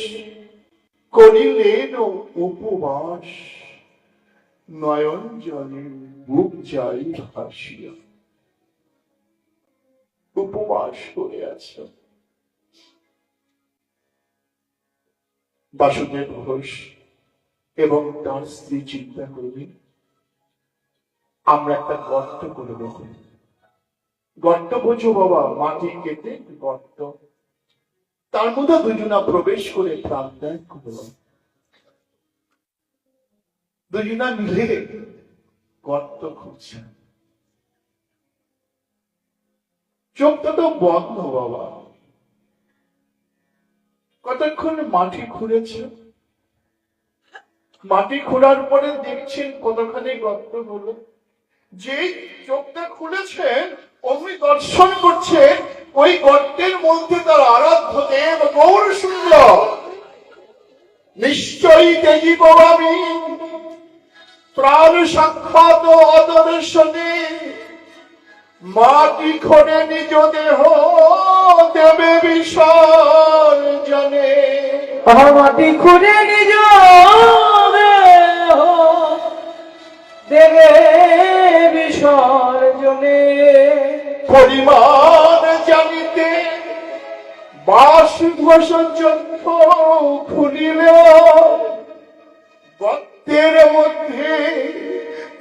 করিলেন উপবাস, নয়ন জলে বুক যাই ভাসিয়া। উপবাস করে আছে বাসুদেব ঘোষ এবং তার স্ত্রী চিন্তা করবেন আমরা একটা গর্ত করে দেব। গর্ত বোঝো বাবা, মাটি কেটে গর্ত, তার মধ্যে দুজনা প্রবেশ করে প্রাণ ত্যাগ করল। দুজনা মিলে গর্ত খুঁজছে, চোখটা তো বন্ধ বাবা। কতক্ষণ মাটি খুঁড়েছে, মাটি খোঁড়ার পরে দেখছেন কতখানি গর্ত হলো। যে চোখটা খুলেছেন অমনি দর্শন করছেন ওই গর্তের মধ্যে তার আরাধ্য দেব গৌর সুন্দর। নিশ্চয়ই দেখিব আমি প্রাণ সাক্ষাৎ অদর্শনে, মাটি খোঁড়ে নিজ দেহ দেবে বিসর্জনে। মাটি খুঁড়ে নিজ দেহ দেবে বিসর্জনে। পরিমাণ জানিতে বাস ঘোষ চক্ষু খুলিল, গর্ত তের মধ্যে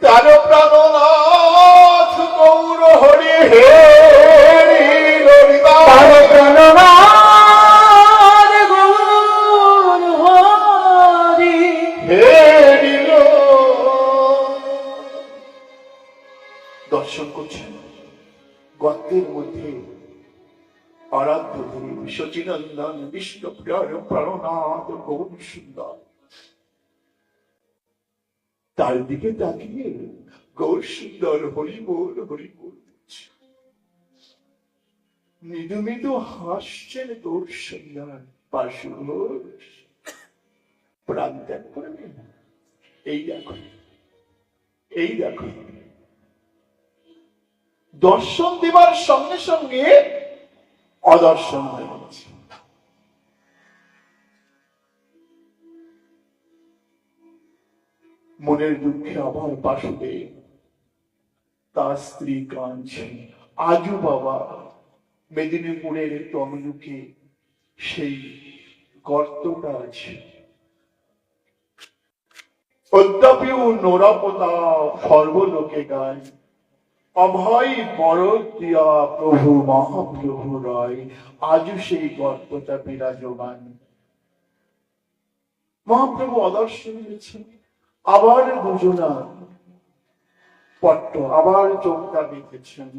তার প্রাণনাথ গৌর হরি হে তার প্রাণনাথ গৌর হরি হে দর্শন করছেন গর্তের মধ্যে আরাধ্য দেব শচীনন্দন বিষ্ণু প্রাণনাথ গৌর সুন্দর তার দিকে তাকিয়ে গৌর সুন্দর হরি বল বলছে। মৃদু মৃদু হাসছেন গৌর সুন্দর পাশু প্রাণ ত্যাগ করবেন। এই দেখো দর্শন দেবার সঙ্গে সঙ্গে অদর্শন হয়ে গেছে। মনের দুঃখে আবার বাসুদেব তার স্ত্রী কাঁদছে। আজু বাবা মেদিনীপুরের তমলুকে সেই গর্তটা আছে। অদ্যাপিও নোরাপতা সর্বলোকে গায় অভয় বরদ দিয়া প্রভু মহাপ্রভু রয়। আজও সেই গর্তটা বিরাজমান। মহাপ্রভু অদর্শন হয়েছেন। আবার দুজনা পট্ট আবার চোখটা দেখেছেন।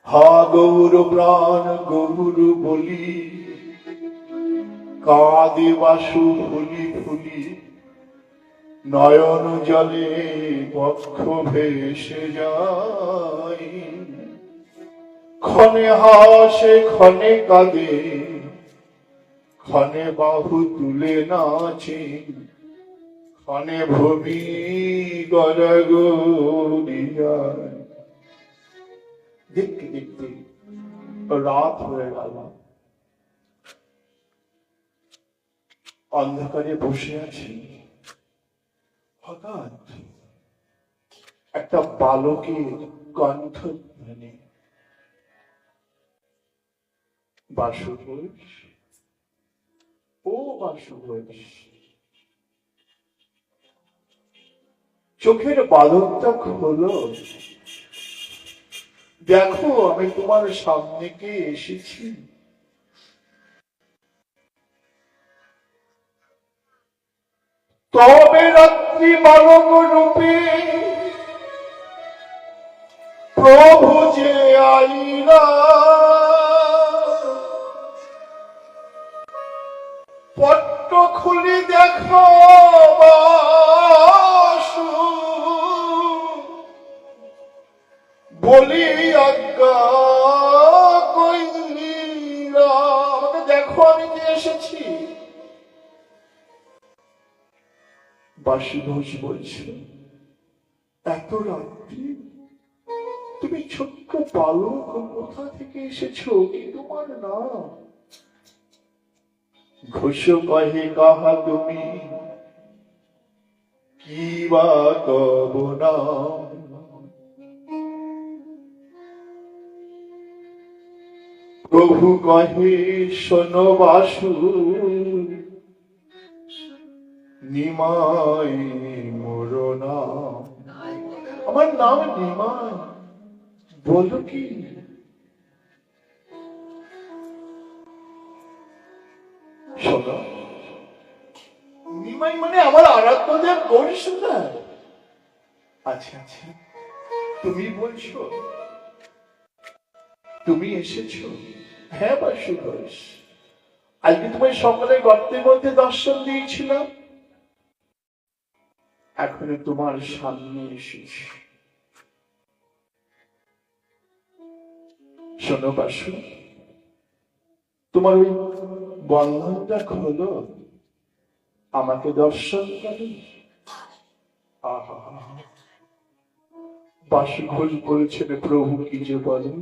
হা গৌর প্রাণ গৌর বলি কাঁদে বাসু ফুলি ফুলি নয়ন জলে বক্ষ ভেসে যায়। ক্ষণে হাসে ক্ষণে কাঁদে ক্ষণে বাহু তুলে নাচে ক্ষণে ভূমি গড়গড়িয়ায়। দেখতে দেখতে রাত হয়ে গেল। অন্ধকারে বসে আছি। হঠাৎ একটা বালকের কণ্ঠধ্বনি, বাসু ঘোষ, ও বাসু ঘোষ। চোখের বাঁধনটা খোলো, দেখো আমি তোমার সামনে কে এসেছি। তবে রাত্রি বালক রূপে প্রভু যে আইলা পট্ট খুলি দেখো বাসু বলি আজ্ঞা কইলা। আমাকে দেখো আমি কে এসেছি। বাসু ঘোষ বলছে এত রাত্রি তুমি ছোট্ট বালক কোথা থেকে এসেছো, কি তোমার নাম? ঘোষ কহে কাহা তুমি কি বা তব নাম। প্রভু কহে শোনো বাসু নিমাই মোর নাম। আমার নাম নিমাই, বলো কি? শোনো, নিমাই মানে আমার আরাধ্যদেব গৌর সুন্দর। আচ্ছা আচ্ছা, তুমি বলছো, তুমি এসেছো? হ্যাঁ বাসু ঘোষ, আজকে তোমায় সকালে গর্তের মধ্যে দর্শন দিয়েছিলাম, এখন তোমার সামনে এসেছি। শোনো বাসু, তোমার ওই বন্ধনটা খোলো, আমাকে দর্শন করো। আহা, বাসু ঘোষ বলছেন প্রভু কি যে বলেন,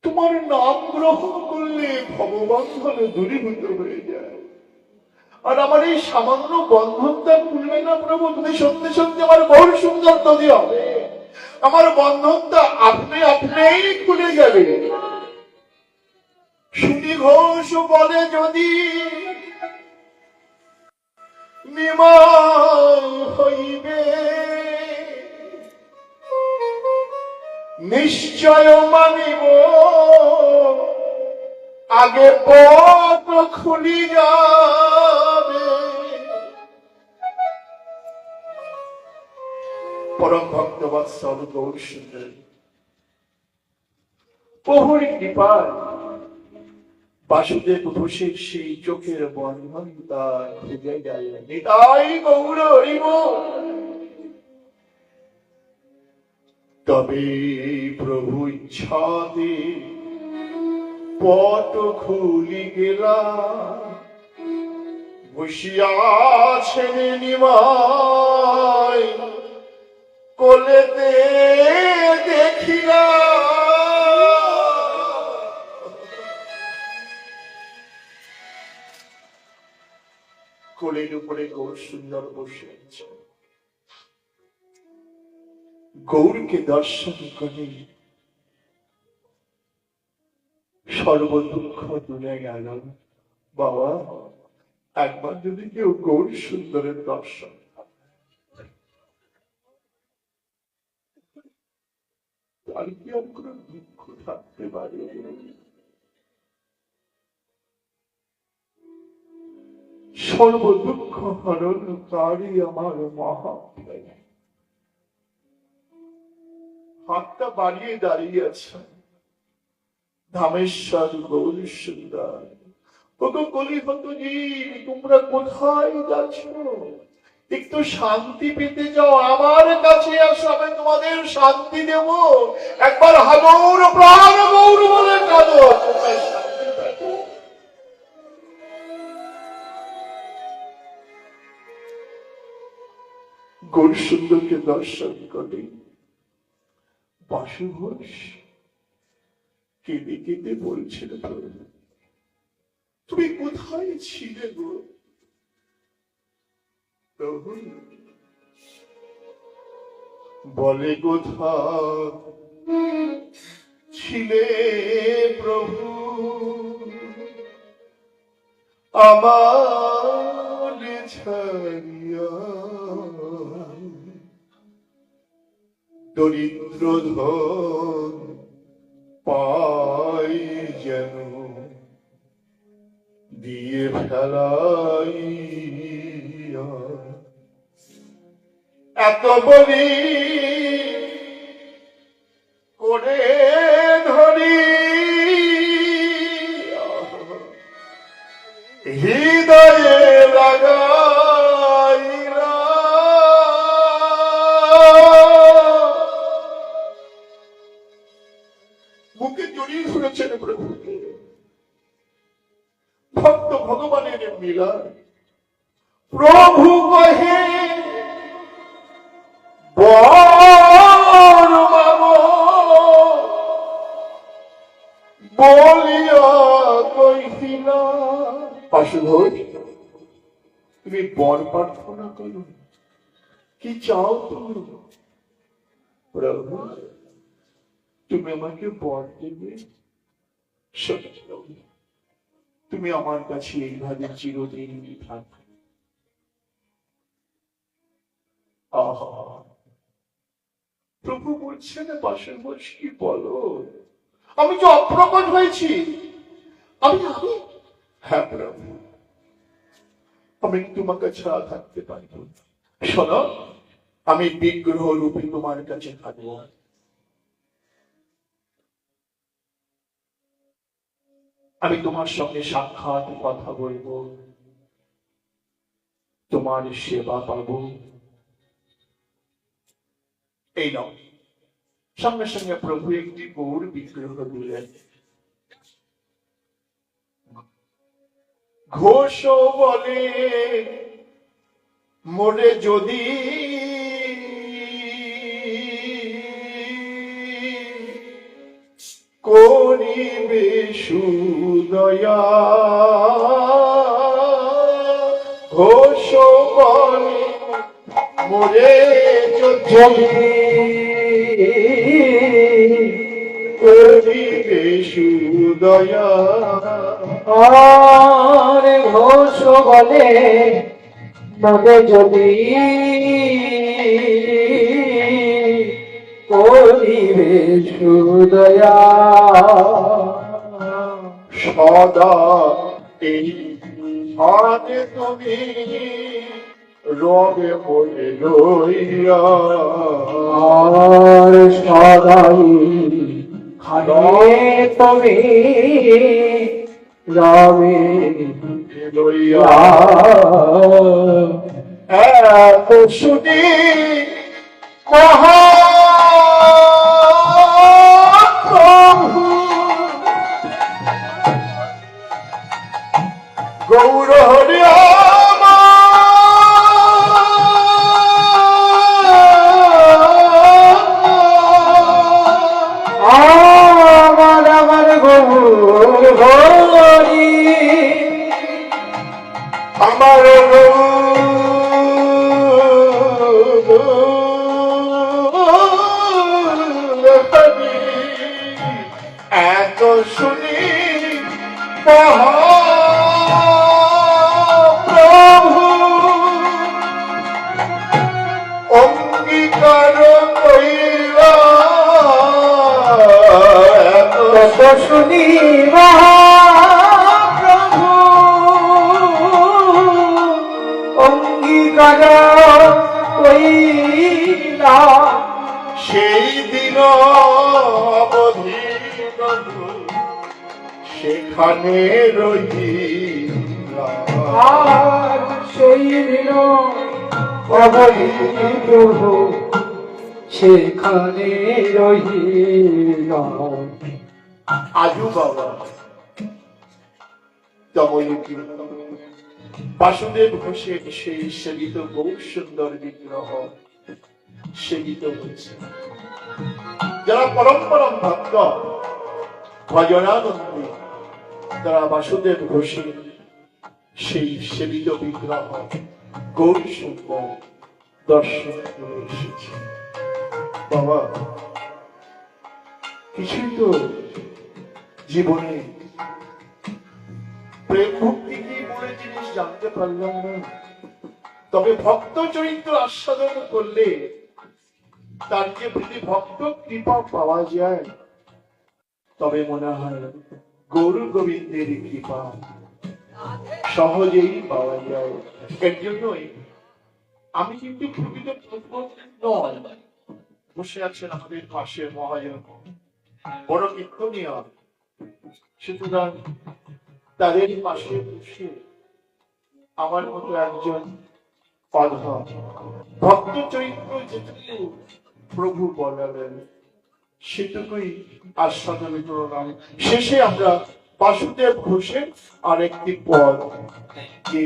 তোমার নাম গ্রহণ করলে ভগবন্ধন দূরীভূত হয়ে যায়। আর আমার এই সামান্য বন্ধনটা খুলবে না প্রভু, তুমি সত্যি সত্যি আমার গৌর সুন্দর তৈরি হবে, আমার বন্ধনটা আপনি আপনিই খুলে যাবে। সুনী ঘোষ বলে যদি নিমাই হইবে, নিশ্চয় মানিব আগে পথ খুলি যাবে। পরম ভক্ত বৎসল গৌর সুন্দর প্রভুর কৃপায় বাসুদেব ঘোষের সেই চোখের বন্ধন তার খুঁজে গেল। নিতাই গৌর হরিব। তবে প্রভু ইচ্ছাতে পথ খুলি গেলা, বসিয়াছেন নিমাই কোলেতে দেখিলা। কোলের উপরে গৌর সুন্দর বসে আছে। গৌরকে দর্শন করে সর্ব দুঃখ দূরে গেল। বাবা, একবার যদি কেউ গৌর সুন্দরের দর্শন, তার কি আর কোনো দুঃখ থাকতে পারে? সর্ব দুঃখ হরণকারী আমার মহাপ্রভু হাতটা বাড়িয়ে দাঁড়িয়ে আছে ধামেশ্বর গৌর সুন্দর। ওগো কলিহত জি, তোমরা কোথায় যাচ্ছ? একটু শান্তি পেতে যাও, আমার কাছে আসো, আমি তোমাদের শান্তি দেব। একবার হাগৌর প্রাণ গৌর বলে কাঁদো, তোমরা শান্তি পাবে। গৌর সুন্দরকে দর্শন করে বাসু ঘোষ কেঁদে কেঁদে বলছিল, তুমি কোথায় ছিলে গো প্রভু? বলে কোথা ছিলে প্রভু, আমার ছাড়িয়া দরিদ্র ধন পাই যেন দিয়ে ফেলাই। এত বলি করে ধরি হৃদয়ে লাগাইলা, বুকে জড়িয়ে ধরেছেন প্রভুকে। ভক্ত ভগবানের মিলা। প্রভু কহে বর মাগো বলিয়া কহিলা। পাশু ঘোষ, তুমি বর প্রার্থনা করো, কি চাও তুমি? প্রভু, তুমি আমাকে বর দেবে। তুমি আমার কাছে এইভাবে চিরদিন থাকবে। আহা, প্রভু বলছেন পাশের বয়স, কি বলো? আমি যে অপ্রকট হয়েছি, আমি আমি হ্যাঁ প্রভু, আমি তোমাকে ছাড়া থাকতে পারব না। শোনো, আমি বিগ্রহ রূপে তোমার কাছে থাকবো। আমি তোমার সঙ্গে সাক্ষাৎ কথা বলবো, তোমার সেবা পাবো। এই নাও। সঙ্গে সঙ্গে প্রভু একটি গৌর বিগ্রহ দিলেন। ঘোষ বলে, মোরে যদি করিবে সুদয়া, ঘোষ বলে মোরে যদি করিবে সুদয়া, আর ঘোষ বলে মনে যদি করিবে সুদয়া সদা এই হাতে তুমি রবে বলে রইয়া আর সদাই খানে তুমি রবে লইয়া এত শুনি মহাপ্রভু গৌর হরি আমার আমার গৌর হরি আমার এত শুনি মহাপ্রভু অঙ্গীকার কইরা কত শুনি মহাপ্রভু অঙ্গীকার কইলা সেই দিন অবধি সেখানে রহিলাম আর সেই দিন অবধি প্রভু সেখানে রহিলাম আজু বাবা তময়ুকি বাসুদেব ঘোষের সেই সেবিত বহু সুন্দর বিগ্রহ সেবিত হয়েছে। যারা পরম পরম ভক্ত ভজনানন্দী তারা বাসুদেব ঘোষের সেই সেবিত বিগ্রহ গৌরী সুন্দর দর্শন করে এসেছে। বাবা কিছুই তো জীবনে প্রেম ভক্তি কি বলে জিনিস জানতে পারলাম না, তবে ভক্ত চরিত্র আস্বাদন করলে তার যে যদি ভক্ত কৃপা পাওয়া যায় তবে মনে হয় গৌর গোবিন্দের কৃপা সহজেই পাওয়া যায়। এর জন্যই আমি কিন্তু প্রকৃত নয়, বসে আছেন আমাদের পাশে মহাজন বড় কীর্তনীয়, সুতরাং তাদের পাশে বসে আমার মতো একজন অধম ভক্ত চরিত্র যেটুকু প্রভু বলালেন সেটুকুই আস্বাদন করলাম। শেষে আমরা বাসুদেব ঘোষের আরেকটি পদ যে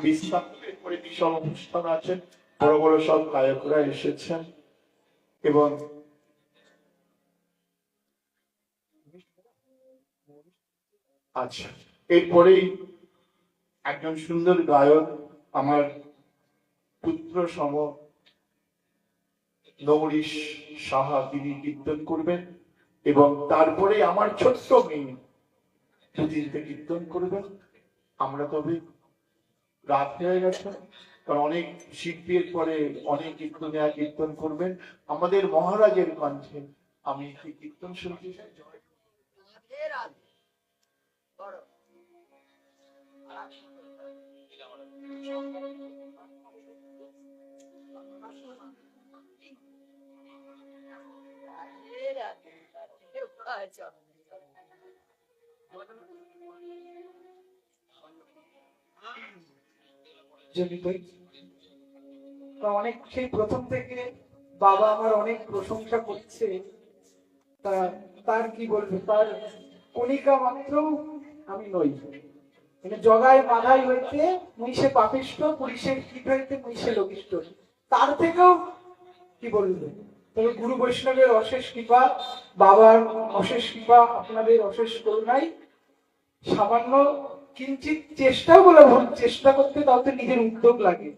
বিশ্রামের পরে বিশাল অনুষ্ঠান আছেন, বড় বড় সব গায়করা এসেছেন এবং আচ্ছা এরপরেই একজন সুন্দর গায়ক আমার পুত্র সম নবরীশ সাহা তিনি কীর্তন করবেন এবং তারপরে আমার ছোট্ট মেয়ে দুদিনতে কীর্তন করবেন। আমরা তবে রাত হয়ে গেছে, কারণ অনেক শিল্পীর পরে অনেক কীর্তনিয়া কীর্তন করবেন। আমাদের মহারাজের কণ্ঠে আমি একটি কীর্তন শুনতে চাই। অনেক সেই প্রথম থেকে বাবা আমার অনেক প্রশংসা করছে, তার কি বলবো, তার কণিকা মাত্র আমি নই। মানে জগায় মাধাই হইতে মুইসে পাপিষ্ট, পুলিশের কীট হইতে মুইসে লঘিষ্ঠ, তার থেকেও কি বলবো। তবে গুরু বৈষ্ণবের অশেষ কৃপা, বাবার অশেষ কৃপা, আপনাদের অশেষ করুণাই সামান্য কিঞ্চিত চেষ্টাও বলে ভুল, চেষ্টা করতে তাও তো নিজের উদ্যোগ লাগে,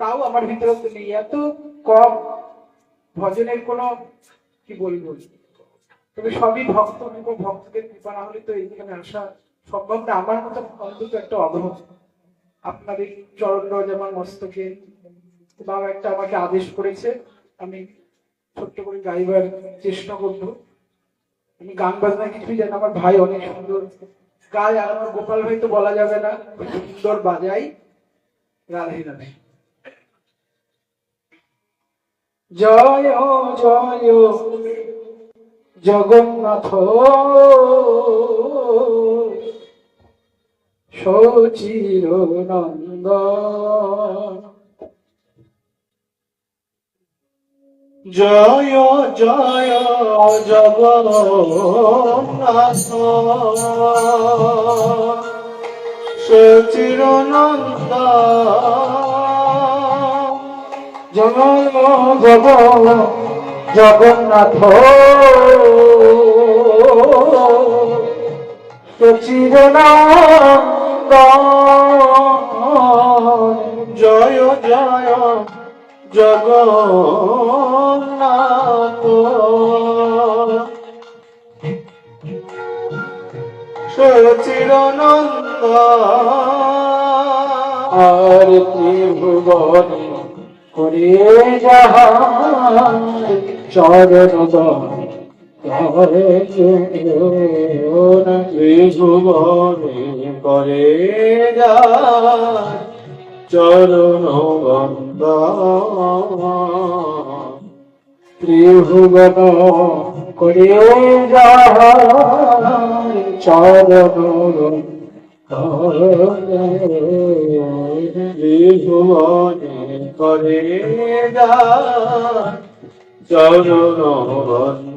তাও আমার ভিতরে তো নেই। এত কম ভজনের কোনো কি বলবো, তবে সবই ভক্ত এবং ভক্তদের কৃপা না হলে তো এইখানে আসা সম্ভব না। আমার মতো অন্তত একটা অধম আপনাদের চরণ রজ আমার মস্তকে। বাবা একটা আমাকে আদেশ করেছে, আমি ছোট্ট করে গাইবার চেষ্টা করব। আমি গান বাজনা কিছুই জানি না, আমার ভাই অনেক সুন্দর গায়, আর আমার গোপাল ভাই তো বলা যাবে না, সুন্দর বাজাই। রাধে রাধে। জয় জয় জগন্নাথ সচির নন্দন। জয় জয় জগন্নাথ সচিরানন্দ। জয় জগ জগন্নাথ সচিরানন্দন। জয় জয় জগন্নাথ সচিরানন্দ। আর ত্রিভুবন করে যাহার চরণ ত্রিভুবনে করে যা চরণ বন্দন। ত্রিভুবন করে যাহার চরণ ত্রিভুবনে করে যা চরণ বন্দন।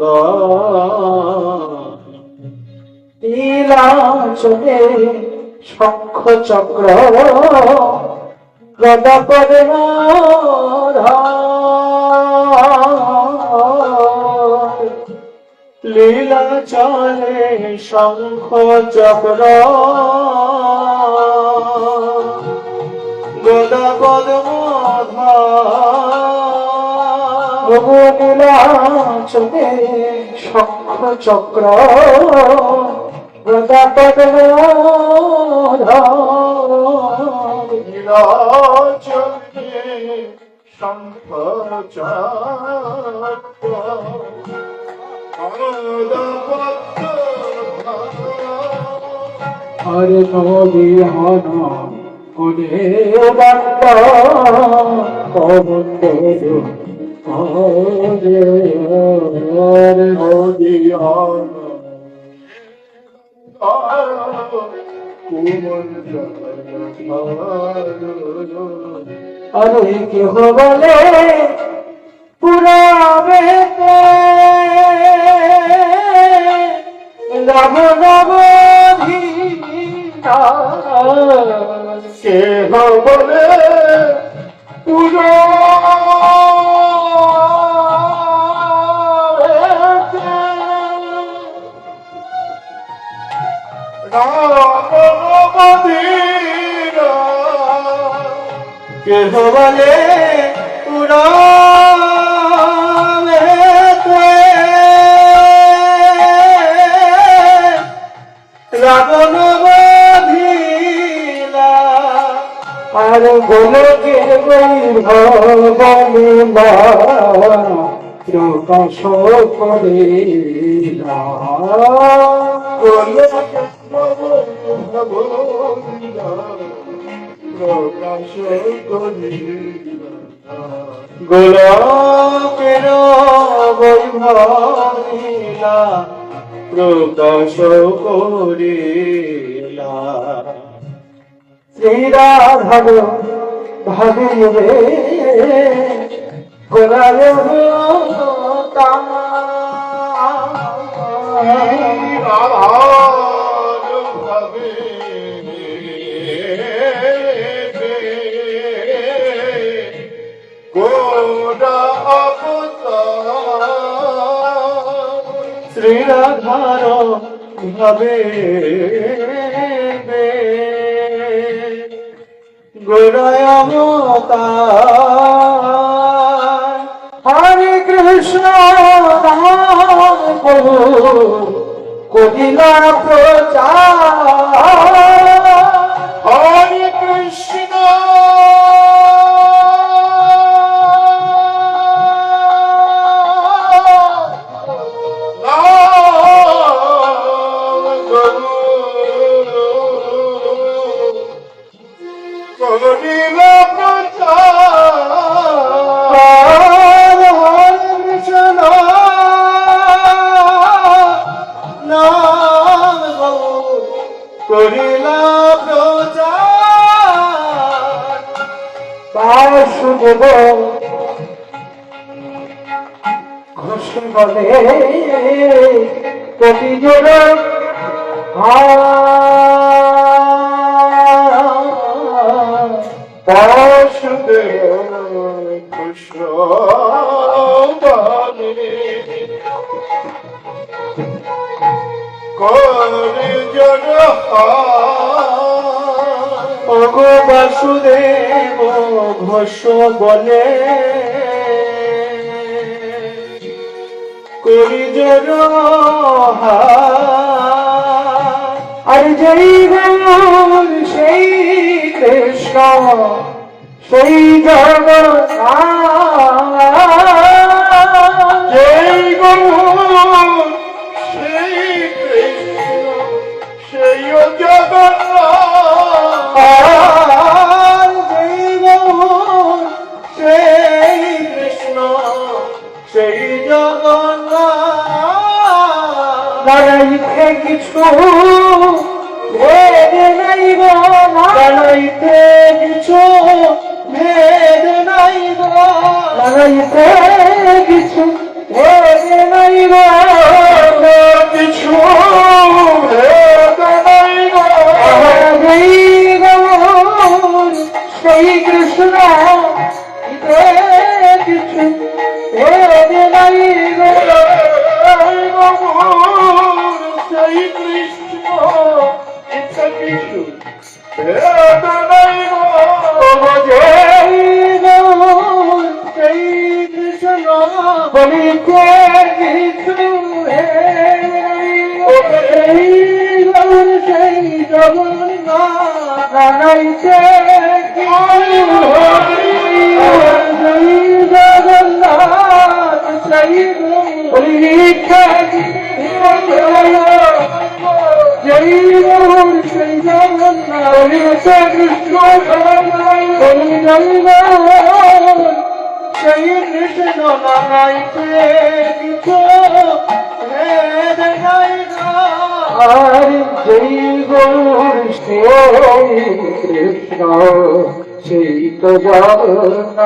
নীলাচলে শঙ্খ চক্র গদা পদ্ম লীলা চলে শঙ্খ চক্র গদা পদ্ম। নীলাচলে শঙ্খ চক্র গদা পদ্ম নীলাচলে শঙ্খ চক্র হরে নবিহন করে বন্দ কবন্দ হরে নদিয়ান আরে কেহ বলে পুরাবেতে নব নব কে বলে কে বলে রাবণ বধিলা। আর গোলকে বৈভবনীলা প্রকাশ করিলা প্রকাশ গোলকের বৈভবীলা প্রকাশ করিলা। শ্রীরাধার ভাবিবে গোলাল শ্রীরাধার ভাবে গোরায়মতার। হরে কৃষ্ণ করিলা প্রচার হরে কৃষ্ণ করিল প্রচার হরে কৃষ্ণ নাম করিল প্রচার বাসুদেব ঘোষ বলে কোটি জোর বাসুদেব কৃষ্ণ বলে করি জন ওগো বাসুদেব ঘোষ বলে করি জোর আর যেই গুণ সেই কৃষ্ণ সেই জগন্নাথ সেই গুণ সেই কৃষ্ণ সেই জগন্নাথ আর যেই গুণ সেই কৃষ্ণ সেই জগন্নাথ লড়াইতে কিছু ভেদ নাই গো লড়াইতে কিছু ভেদ নাই গো লড়াইতে কিছু ভেদ নাই গো কিছু ভেদ নাই গো যেই গৌর সেই কৃষ্ণ কিছু ভেদ নাই গো সেই কৃষ্ণ ইচ্ছা কিছু ভেদ নাই গো যেই গৌর সেই কৃষ্ণ বলিতে কিছু ভেদ নাই গো সেই গৌর সেই জগন্নাথ জানাইতে সেই জগন্নাথ সেই পরীক্ষা জয় গৌর সেই জগন্নাথ কৃষ্ণ সেই কৃষ্ণ নাইতে কিছু ভেদ নাই আর জয় গৌর সেই কৃষ্ণ সেই তো জগন্নাথ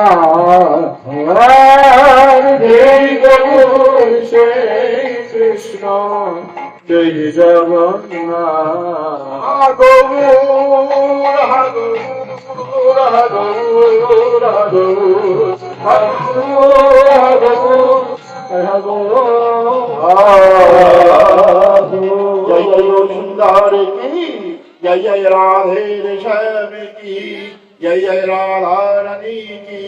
আর জয় গৌর সেই কৃষ্ণ সেই জগন্নাথ গৌর গৌর जय जय सुंदर की जय जय राधे श्याम की जय जय राधा रानी की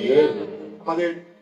আমাদের